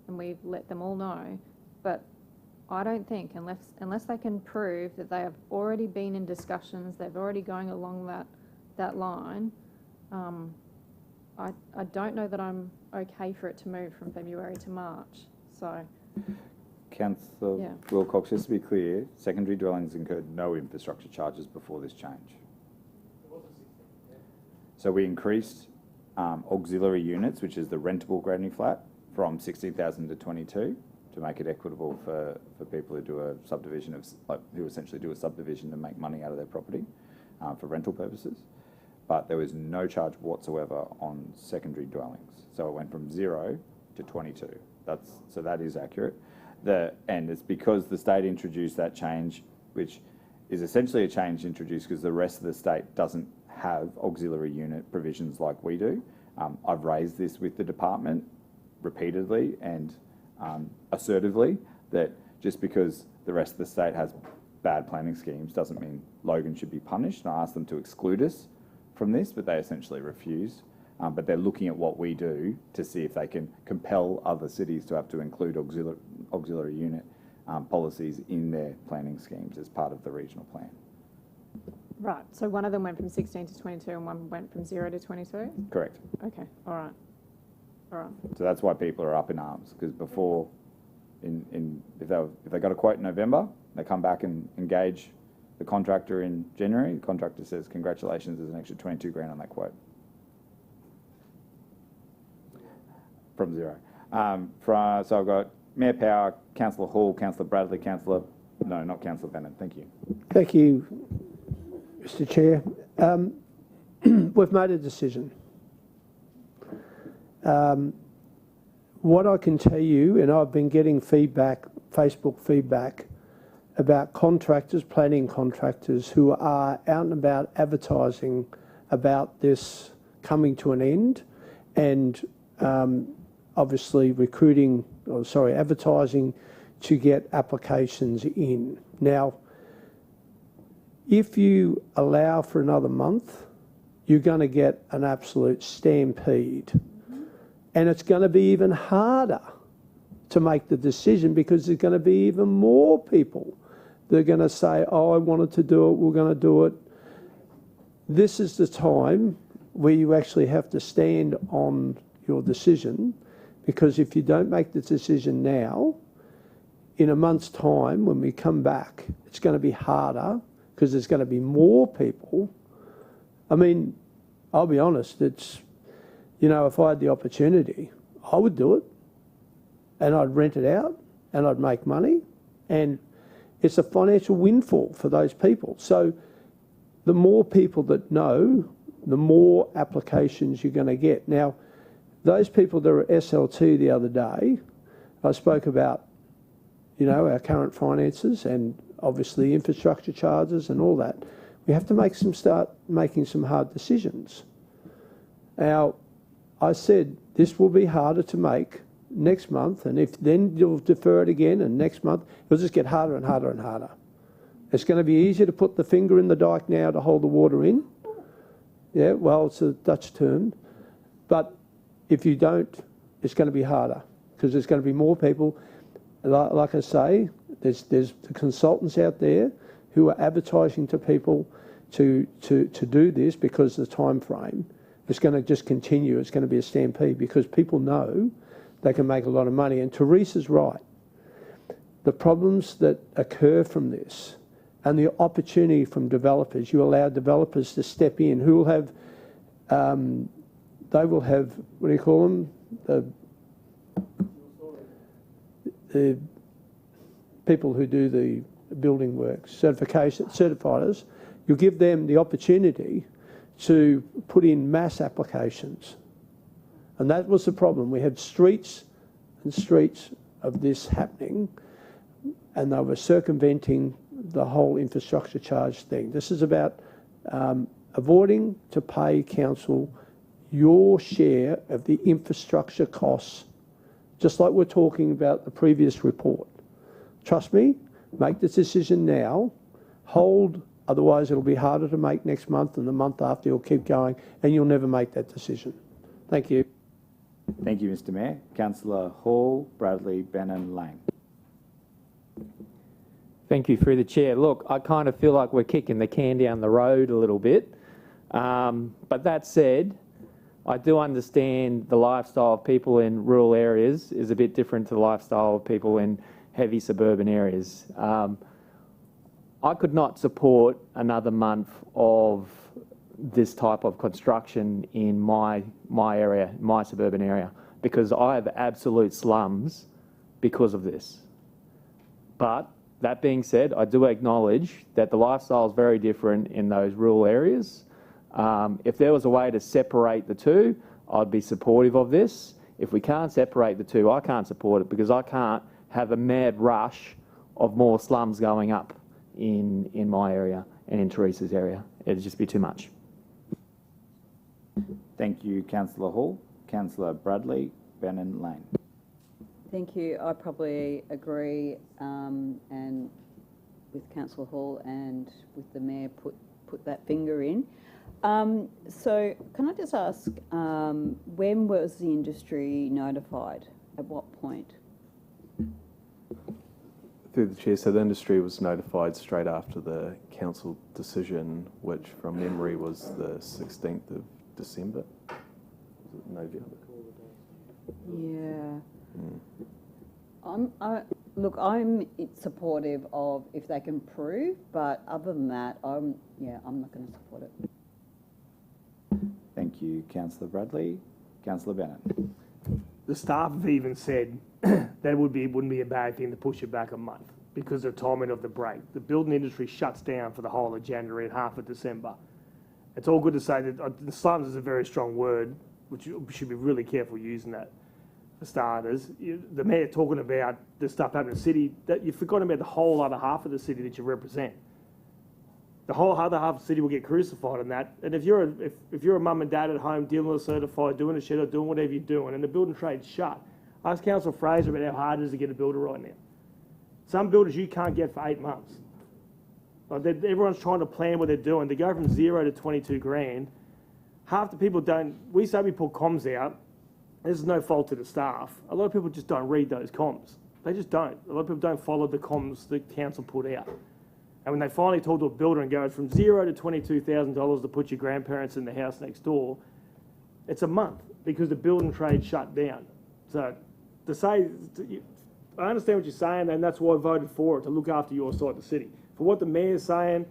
and we've let them all know, but I don't think, unless they can prove that they have already been in discussions, they've already going along that line, I don't know that I'm okay for it to move from February to March. So, Councillor Wilcox, just to be clear, secondary dwellings incurred no infrastructure charges before this change. So we increased auxiliary units, which is the rentable granny flat, from 16,000 to 22 to make it equitable for people who do a subdivision who essentially do a subdivision to make money out of their property for rental purposes. But there was no charge whatsoever on secondary dwellings. So it went from 0 to 22. So that is accurate. And it's because the state introduced that change, which is essentially a change introduced because the rest of the state doesn't have auxiliary unit provisions like we do. I've raised this with the department repeatedly and assertively that just because the rest of the state has bad planning schemes doesn't mean Logan should be punished. And I asked them to exclude us from this, but they essentially refused. But they're looking at what we do to see if they can compel other cities to have to include auxiliary unit policies in their planning schemes as part of the regional plan. right, so one of them went from 16 to 22 and one went from 0 to 22? Correct. Okay, all right. So that's why people are up in arms, because before, if they got a quote in November, they come back and engage the contractor in January. The contractor says, congratulations, there's an extra 22 grand on that quote. From zero. So I've got Mayor Power, Councillor Hall, Councillor Bradley, not Councillor Bennett. Thank you. Thank you, Mr. Chair. We've made a decision. What I can tell you, and I've been getting feedback, Facebook feedback, about contractors, planning contractors who are out and about advertising about this coming to an end, and obviously advertising to get applications in. Now, if you allow for another month, you're going to get an absolute stampede. And it's going to be even harder to make the decision because there's going to be even more people that are going to say, oh, I wanted to do it, we're going to do it. This is the time where you actually have to stand on your decision, because if you don't make the decision now, in a month's time, when we come back, it's going to be harder because there's going to be more people. I mean, I'll be honest, it's, you know, if I had the opportunity, I would do it, and I'd rent it out and I'd make money, and it's a financial windfall for those people. So the more people that know, the more applications you're going to get. Now, those people that were SLT the other day, I spoke about, you know, our current finances and obviously infrastructure charges and all that. We have to start making some hard decisions. Now, I said this will be harder to make next month, and if then you'll defer it again, and next month it'll just get harder and harder and harder. It's going to be easier to put the finger in the dike now to hold the water in. Yeah, well, it's a Dutch term, but if you don't, it's going to be harder because there's going to be more people. Like I say, there's the consultants out there who are advertising to people to do this because of the time frame. It's going to just continue. It's going to be a stampede because people know they can make a lot of money. And Teresa's right. The problems that occur from this and the opportunity from developers, you allow developers to step in who will have, they will have, what do you call them? The people who do the building works, certifiers, you give them the opportunity to put in mass applications. And that was the problem. We had streets and streets of this happening, and they were circumventing the whole infrastructure charge thing. This is about avoiding to pay council your share of the infrastructure costs, just like we're talking about the previous report. Trust me, make this decision now, hold, otherwise it'll be harder to make next month, and the month after you'll keep going and you'll never make that decision. Thank you. Thank you, Mr. Mayor. Councillor Hall, Bradley, Bannon, Lang. Thank you, through the chair. Look, I kind of feel like we're kicking the can down the road a little bit. But that said, I do understand the lifestyle of people in rural areas is a bit different to the lifestyle of people in heavy suburban areas. I could not support another month of this type of construction in my area, my suburban area, because I have absolute slums because of this. But that being said, I do acknowledge that the lifestyle is very different in those rural areas. If there was a way to separate the two, I'd be supportive of this. If we can't separate the two, I can't support it because I can't have a mad rush of more slums going up in my area and in Teresa's area. It'd just be too much. Thank you, Councillor Hall. Councillor Bradley, Bannon, Lang. Thank you. I probably agree and with Councillor Hall and with the Mayor put that finger in. So can I just ask, when was the industry notified? At what point? Through the chair, so the industry was notified straight after the council decision, which from memory was the 16th of December. Was it November? Yeah. Look, I'm supportive of if they can prove, but other than that, I'm not going to support it. Thank you, Councillor Bradley. Councillor Bennett. The staff have even said that it wouldn't be a bad thing to push it back a month because of the timing of the break. The building industry shuts down for the whole of January and half of December. It's all good to say that slums is a very strong word, which you should be really careful using that for starters. The mayor talking about the stuff happening in the city, that you've forgotten about the whole other half of the city that you represent. The whole other half of the city will get crucified on that. And if you're a mum and dad at home dealing with a certified, doing a shed or doing whatever you're doing, and the building trade's shut, ask Councillor Fraser about how hard it is to get a builder right now. Some builders you can't get for 8 months. Like everyone's trying to plan what they're doing. They go from 0 to 22 grand. Half the people don't. We say we put comms out. This is no fault to the staff. A lot of people just don't read those comms. They just don't. A lot of people don't follow the comms the council put out. And when they finally talk to a builder and go from 0 to $22,000 to put your grandparents in the house next door, it's a month because the building trade shut down. So to say, I understand what you're saying, and that's why I voted for it, to look after your side of the city. For what the mayor's saying,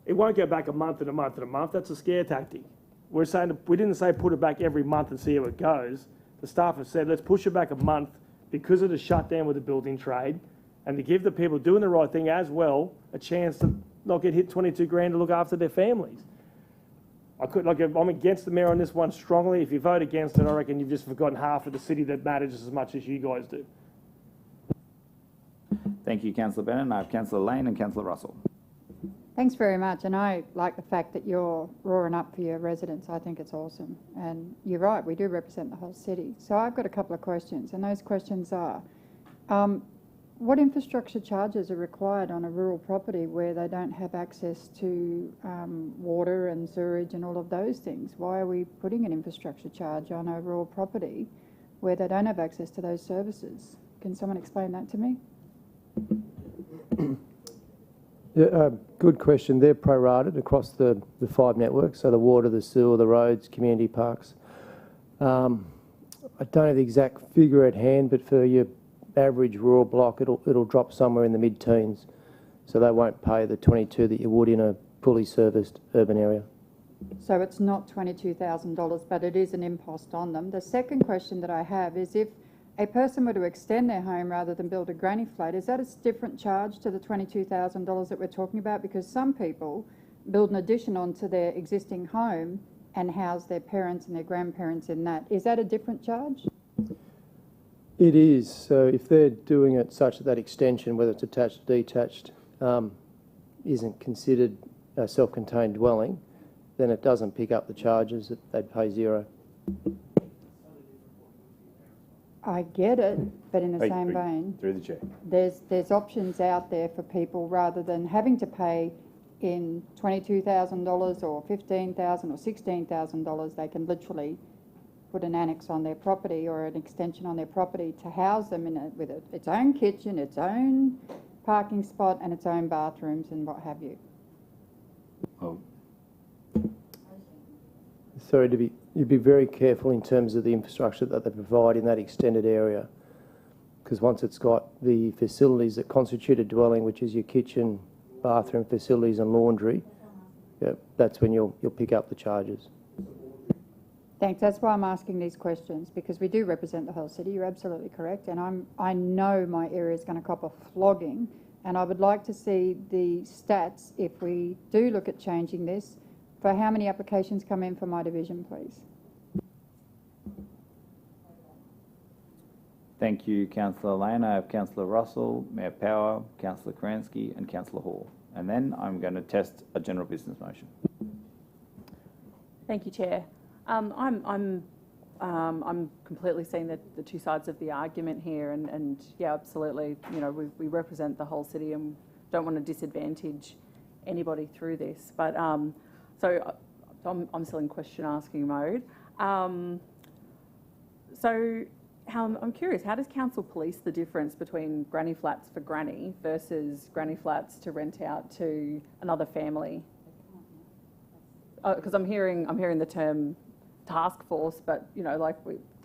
it won't go back a month and a month and a month. That's a scare tactic. We didn't say put it back every month and see how it goes. The staff have said let's push it back a month because of the shutdown with the building trade, and to give the people doing the right thing as well a chance to not get hit 22 grand to look after their families. I'm against the mayor on this one strongly. If you vote against it, I reckon you've just forgotten half of the city that matters as much as you guys do. Thank you, Councillor Bennett. I have Councillor Lane and Councillor Russell. Thanks very much, and I like the fact that you're roaring up for your residents. I think it's awesome, and you're right, we do represent the whole city. So I've got a couple of questions, and those questions are, what infrastructure charges are required on a rural property where they don't have access to water and sewerage and all of those things? Why are we putting an infrastructure charge on a rural property where they don't have access to those services? Can someone explain that to me? Yeah, good question. They're prorated across the 5 networks, so the water, the sewer, the roads, community parks. I don't have the exact figure at hand, but for your average rural block, it'll drop somewhere in the mid-teens, so they won't pay the 22 that you would in a fully serviced urban area. So it's not $22,000, but it is an impost on them. The second question that I have is, if a person were to extend their home rather than build a granny flat, is that a different charge to the $22,000 that we're talking about? Because some people build an addition onto their existing home and house their parents and their grandparents in that. Is that a different charge? It is. So if they're doing it such that extension, whether it's attached or detached, isn't considered a self-contained dwelling, then it doesn't pick up the charges. They'd pay zero. I get it, but in the same vein, Through the chair. there's options out there for people rather than having to pay in $22,000 or $15,000 or $16,000. They can literally put an annex on their property or an extension on their property to house them in it with its own kitchen, its own parking spot, and its own bathrooms and what have you. Oh. Sorry, you'd be very careful in terms of the infrastructure that they provide in that extended area, because once it's got the facilities that constitute a dwelling, which is your kitchen, bathroom facilities and laundry, that's when you'll pick up the charges. Thanks. That's why I'm asking these questions, because we do represent the whole city. You're absolutely correct, and I know my area is going to cop a flogging, and I would like to see the stats if we do look at changing this. For how many applications come in for my division, please? Thank you, Councillor Lane. I have Councillor Russell, Mayor Power, Councillor Kransky and Councillor Hall. And then I'm going to test a general business motion. Thank you, Chair. I'm completely seeing the two sides of the argument here, and yeah, absolutely. You know, we represent the whole city and don't want to disadvantage anybody through this. But so I'm still in question asking mode. So I'm curious, how does council police the difference between granny flats for granny versus granny flats to rent out to another family? Because I'm hearing the term task force, but you know, like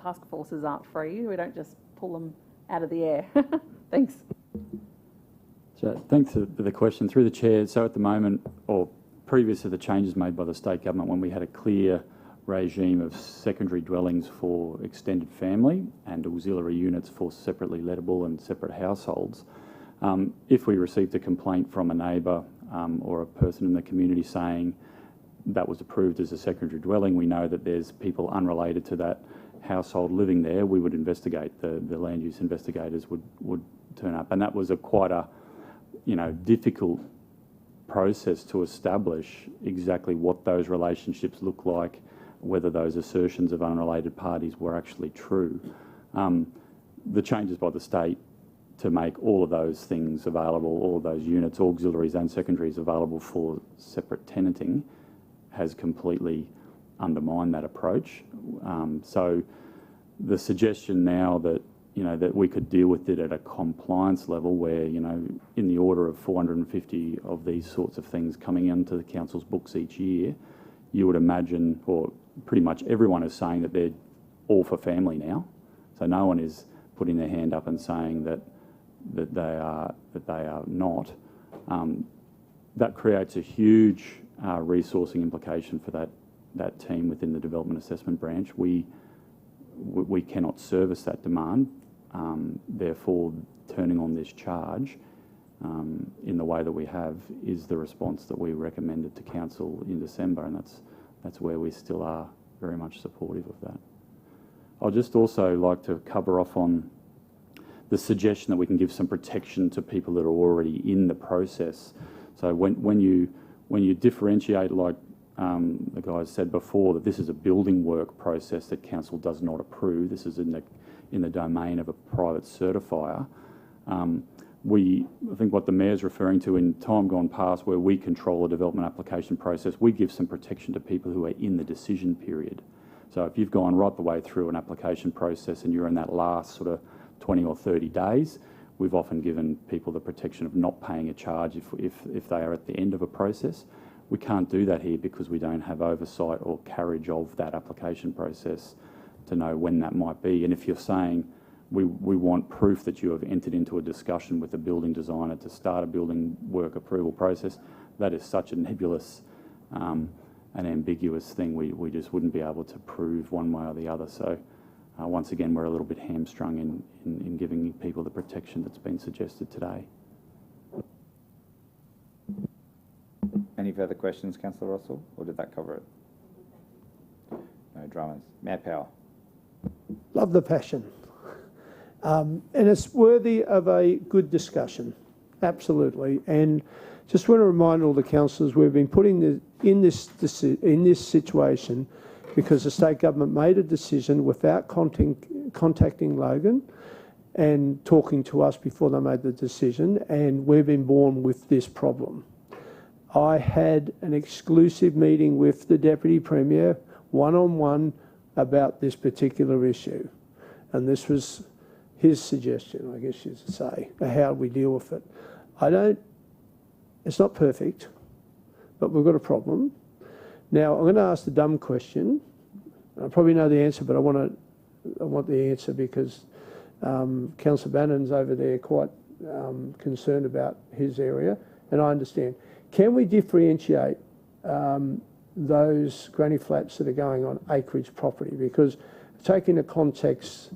task forces aren't free. We don't just pull them out of the air. Thanks. So thanks for the question. Through the chair, so at the moment, or previous to the changes made by the state government, when we had a clear regime of secondary dwellings for extended family and auxiliary units for separately lettable and separate households, if we received a complaint from a neighbour or a person in the community saying that was approved as a secondary dwelling, we know that there's people unrelated to that household living there, we would investigate. The land use investigators would turn up, and that was quite a difficult process to establish exactly what those relationships look like, whether those assertions of unrelated parties were actually true. The changes by the state to make all of those things available, all of those units, auxiliaries and secondaries available for separate tenanting, has completely undermined that approach. So the suggestion now that that we could deal with it at a compliance level where, in the order of 450 of these sorts of things coming into the council's books each year, you would imagine, or pretty much everyone is saying that they're all for family now. So no one is putting their hand up and saying that they are not. That creates a huge resourcing implication for that team within the development assessment branch. We cannot service that demand. Therefore, turning on this charge in the way that we have is the response that we recommended to council in December, and that's where we still are very much supportive of that. I'd just also like to cover off on the suggestion that we can give some protection to people that are already in the process. So when you differentiate, like the guys said before, that this is a building work process that council does not approve, this is in the domain of a private certifier. I think what the Mayor's referring to in time gone past, where we control the development application process, we give some protection to people who are in the decision period. So if you've gone right the way through an application process and you're in that last sort of 20 or 30 days, we've often given people the protection of not paying a charge if they are at the end of a process. We can't do that here because we don't have oversight or carriage of that application process to know when that might be. And if you're saying we want proof that you have entered into a discussion with a building designer to start a building work approval process, that is such a nebulous and ambiguous thing, we just wouldn't be able to prove one way or the other. So once again, we're a little bit hamstrung in giving people the protection that's been suggested today. Any further questions, Councillor Russell, or did that cover it? No dramas. Mayor Powell. Love the passion. And it's worthy of a good discussion, absolutely. And just want to remind all the councillors, we've been putting in this situation because the state government made a decision without contacting Logan and talking to us before they made the decision, and we've been born with this problem. I had an exclusive meeting with the Deputy Premier, one-on-one, about this particular issue. And this was his suggestion, I guess you should say, how we deal with it. It's not perfect, but we've got a problem. Now, I'm going to ask the dumb question. I probably know the answer, but I want the answer because Councillor Bannon's over there quite concerned about his area, and I understand. Can we differentiate those granny flats that are going on acreage property? Because take into context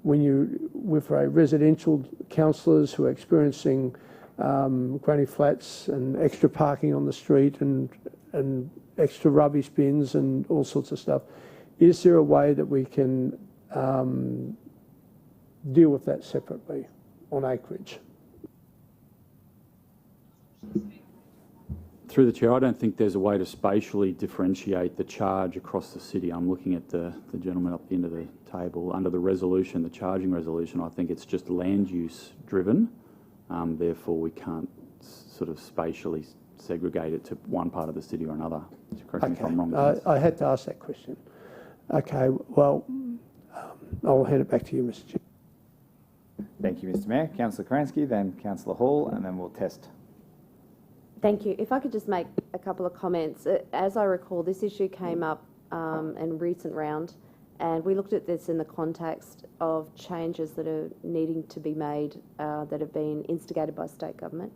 when you, with a residential councillors who are experiencing granny flats and extra parking on the street and extra rubbish bins and all sorts of stuff, is there a way that we can deal with that separately on acreage? Through the chair, I don't think there's a way to spatially differentiate the charge across the city. I'm looking at the gentleman up the end of the table. Under the resolution, the charging resolution, I think it's just land use driven. Therefore, we can't sort of spatially segregate it to one part of the city or another. Correct me if I'm wrong. I had to ask that question. Okay, well, I'll hand it back to you, Mr. Chair. Thank you, Mr. Mayor. Councillor Kransky, then Councillor Hall, and then we'll test. Thank you. If I could just make a couple of comments. As I recall, this issue came up in recent round, And we looked at this in the context of changes that are needing to be made that have been instigated by state government.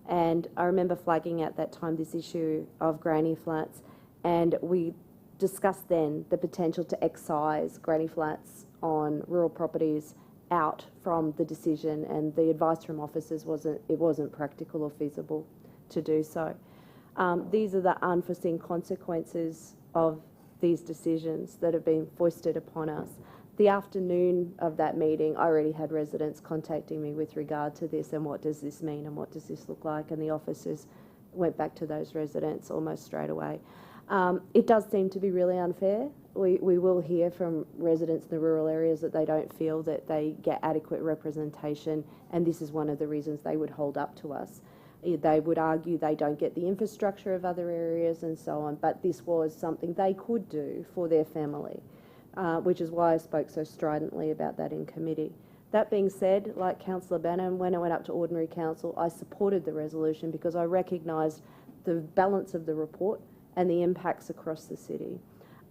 And I remember flagging at that time this issue of granny flats, and we discussed then the potential to excise granny flats on rural properties out from the decision, and the advice from officers it wasn't practical or feasible to do so. These are the unforeseen consequences of these decisions that have been foisted upon us. The afternoon of that meeting, I already had residents contacting me with regard to this and what does this mean and what does this look like, and the officers went back to those residents almost straight away. It does seem to be really unfair. We will hear from residents in the rural areas that they don't feel that they get adequate representation, and this is one of the reasons they would hold up to us. They would argue they don't get the infrastructure of other areas and so on, but this was something they could do for their family, which is why I spoke so stridently about that in committee. That being said, like Councillor Bannon, when I went up to Ordinary Council, I supported the resolution because I recognised the balance of the report and the impacts across the city.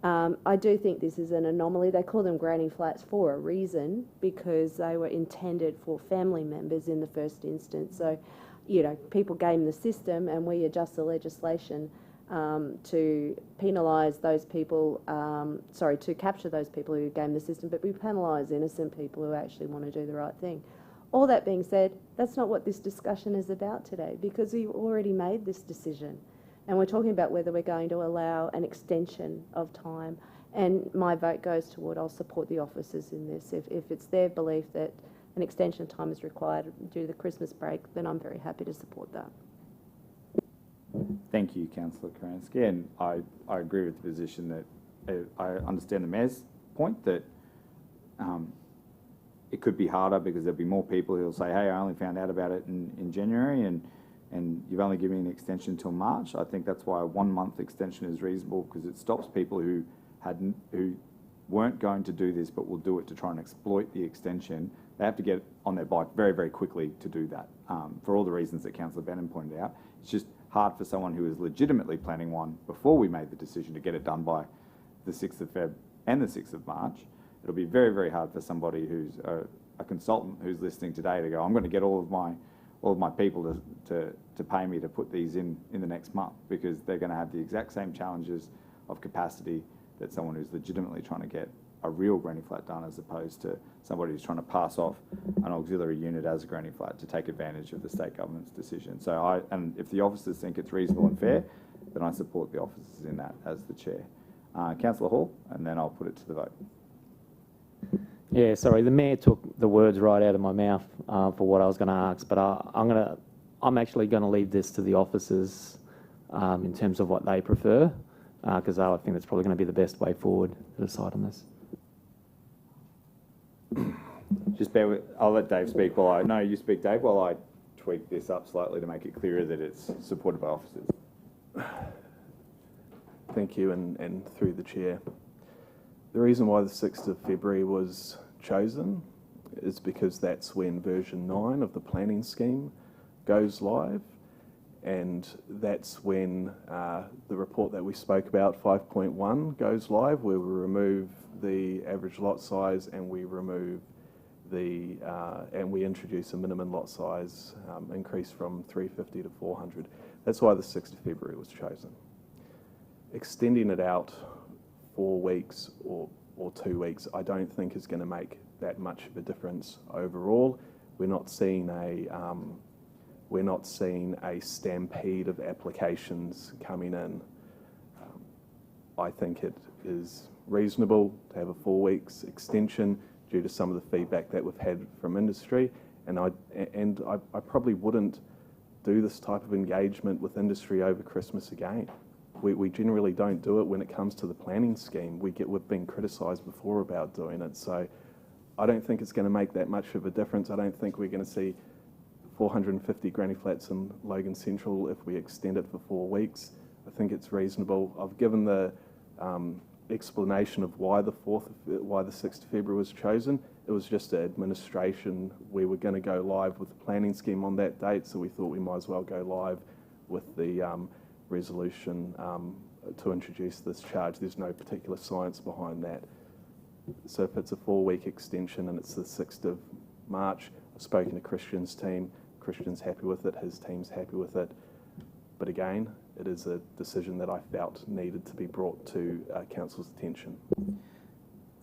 I do think this is an anomaly. They call them granny flats for a reason, because they were intended for family members in the first instance. So, you know, people game the system, and we adjust the legislation to penalise those people, to capture those people who game the system, but we penalise innocent people who actually want to do the right thing. All that being said, that's not what this discussion is about today, because we already made this decision. And we're talking about whether we're going to allow an extension of time. And my vote goes toward I'll support the officers in this. If it's their belief that an extension of time is required due to the Christmas break, then I'm very happy to support that. Thank you, Councillor Karansky. And I agree with the position that I understand the Mayor's point that it could be harder because there'll be more people who'll say, hey, I only found out about it in January and you've only given me an extension till March. I think that's why a 1 month extension is reasonable, because it stops people who weren't going to do this but will do it to try and exploit the extension. They have to get on their bike very, very quickly to do that, for all the reasons that Councillor Bannon pointed out. It's just hard for someone who is legitimately planning one before we made the decision to get it done by the 6th of Feb and the 6th of March. It'll be very, very hard for somebody who's a consultant who's listening today to go, I'm going to get all of my people to pay me to put these in the next month, because they're going to have the exact same challenges of capacity that someone who's legitimately trying to get a real granny flat done, as opposed to somebody who's trying to pass off an auxiliary unit as a granny flat to take advantage of the state government's decision. So and if the officers think it's reasonable and fair, then I support the officers in that as the chair. Councillor Hall, and then I'll put it to the vote. Yeah, sorry, the Mayor took the words right out of my mouth for what I was going to ask, but I'm actually going to leave this to the officers in terms of what they prefer, because I think that's probably going to be the best way forward to decide on this. Just bear with, I'll let Dave speak you speak, Dave, while I tweak this up slightly to make it clearer that it's supported by officers. Thank you, and through the chair. The reason why the 6th of February was chosen is because that's when version 9 of the planning scheme goes live, and that's when the report that we spoke about, 5.1, goes live, where we remove the average lot size and we remove and we introduce a minimum lot size increase from 350 to 400. That's why the 6th of February was chosen. Extending it out 4 weeks or 2 weeks, I don't think is going to make that much of a difference overall. We're not seeing a stampede of applications coming in. I think it is reasonable to have a 4 weeks extension due to some of the feedback that we've had from industry, and I probably wouldn't do this type of engagement with industry over Christmas again. We generally don't do it when it comes to the planning scheme. We've been criticised before about doing it, so I don't think it's going to make that much of a difference. I don't think we're going to see 450 granny flats in Logan Central if we extend it for 4 weeks. I think it's reasonable. I've given the explanation of why the 6th of February was chosen. It was just an administration. We were going to go live with the planning scheme on that date, so we thought we might as well go live with the resolution to introduce this charge. There's no particular science behind that. So if it's a 4-week extension and it's the 6th of March, I've spoken to Christian's team. Christian's happy with it, his team's happy with it. But again, it is a decision that I felt needed to be brought to Council's attention.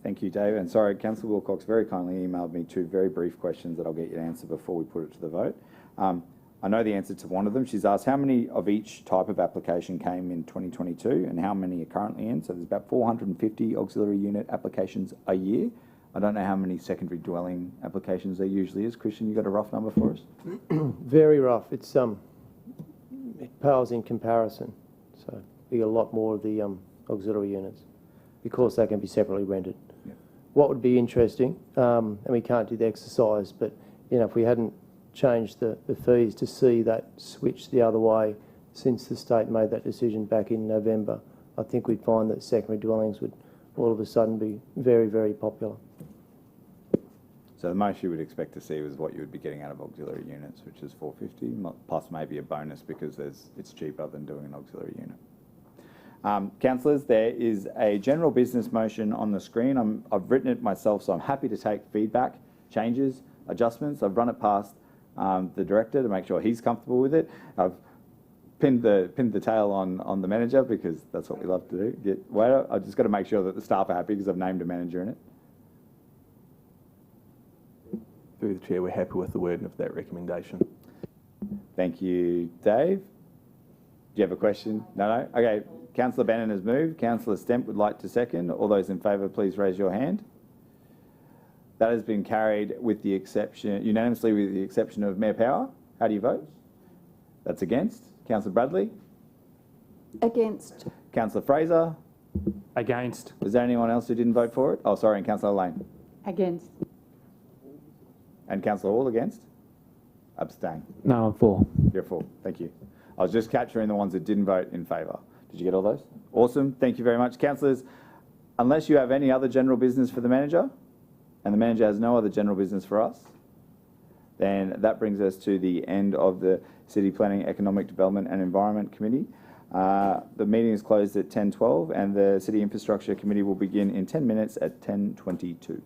Thank you, Dave. And sorry, Councillor Wilcox very kindly emailed me 2 very brief questions that I'll get you to answer before we put it to the vote. I know the answer to one of them. She's asked how many of each type of application came in 2022 and how many are currently in. So there's about 450 auxiliary unit applications a year. I don't know how many secondary dwelling applications there usually is. Christian, you got a rough number for us? Very rough. It's it pales in comparison. So we get a lot more of the auxiliary units because they can be separately rented. Yeah. What would be interesting, and we can't do the exercise, but if we hadn't changed the fees to see that switch the other way since the state made that decision back in November, I think we'd find that secondary dwellings would all of a sudden be very, very popular. So the most you would expect to see was what you would be getting out of auxiliary units, which is 450, plus maybe a bonus because it's cheaper than doing an auxiliary unit. Councillors, there is a general business motion on the screen. I've written it myself, so I'm happy to take feedback, changes, adjustments. I've run it past the director to make sure he's comfortable with it. I've pinned the tail on the manager because that's what we love to do. I've just got to make sure that the staff are happy because I've named a manager in it. Through the Chair, we're happy with the wording of that recommendation. Thank you, Dave. Do you have a question? No? Okay. Councillor Bannon has moved. Councillor Stemp would like to second. All those in favour, please raise your hand. That has been carried with the exception, unanimously with the exception of Mayor Power. How do you vote? That's against. Councillor Bradley? Against. Councillor Fraser? Against. Was there anyone else who didn't vote for it? Oh, sorry, and Councillor Lane? Against. And Councillor Hall against? Abstain. No, I'm for. You're for. Thank you. I was just capturing the ones that didn't vote in favour. Did you get all those? Awesome. Thank you very much. Councillors, unless you have any other general business for the manager, and the manager has no other general business for us, then that brings us to the end of the City Planning, Economic Development and Environment Committee. The meeting is closed at 10:12 and the City Infrastructure Committee will begin in 10 minutes at 10:22.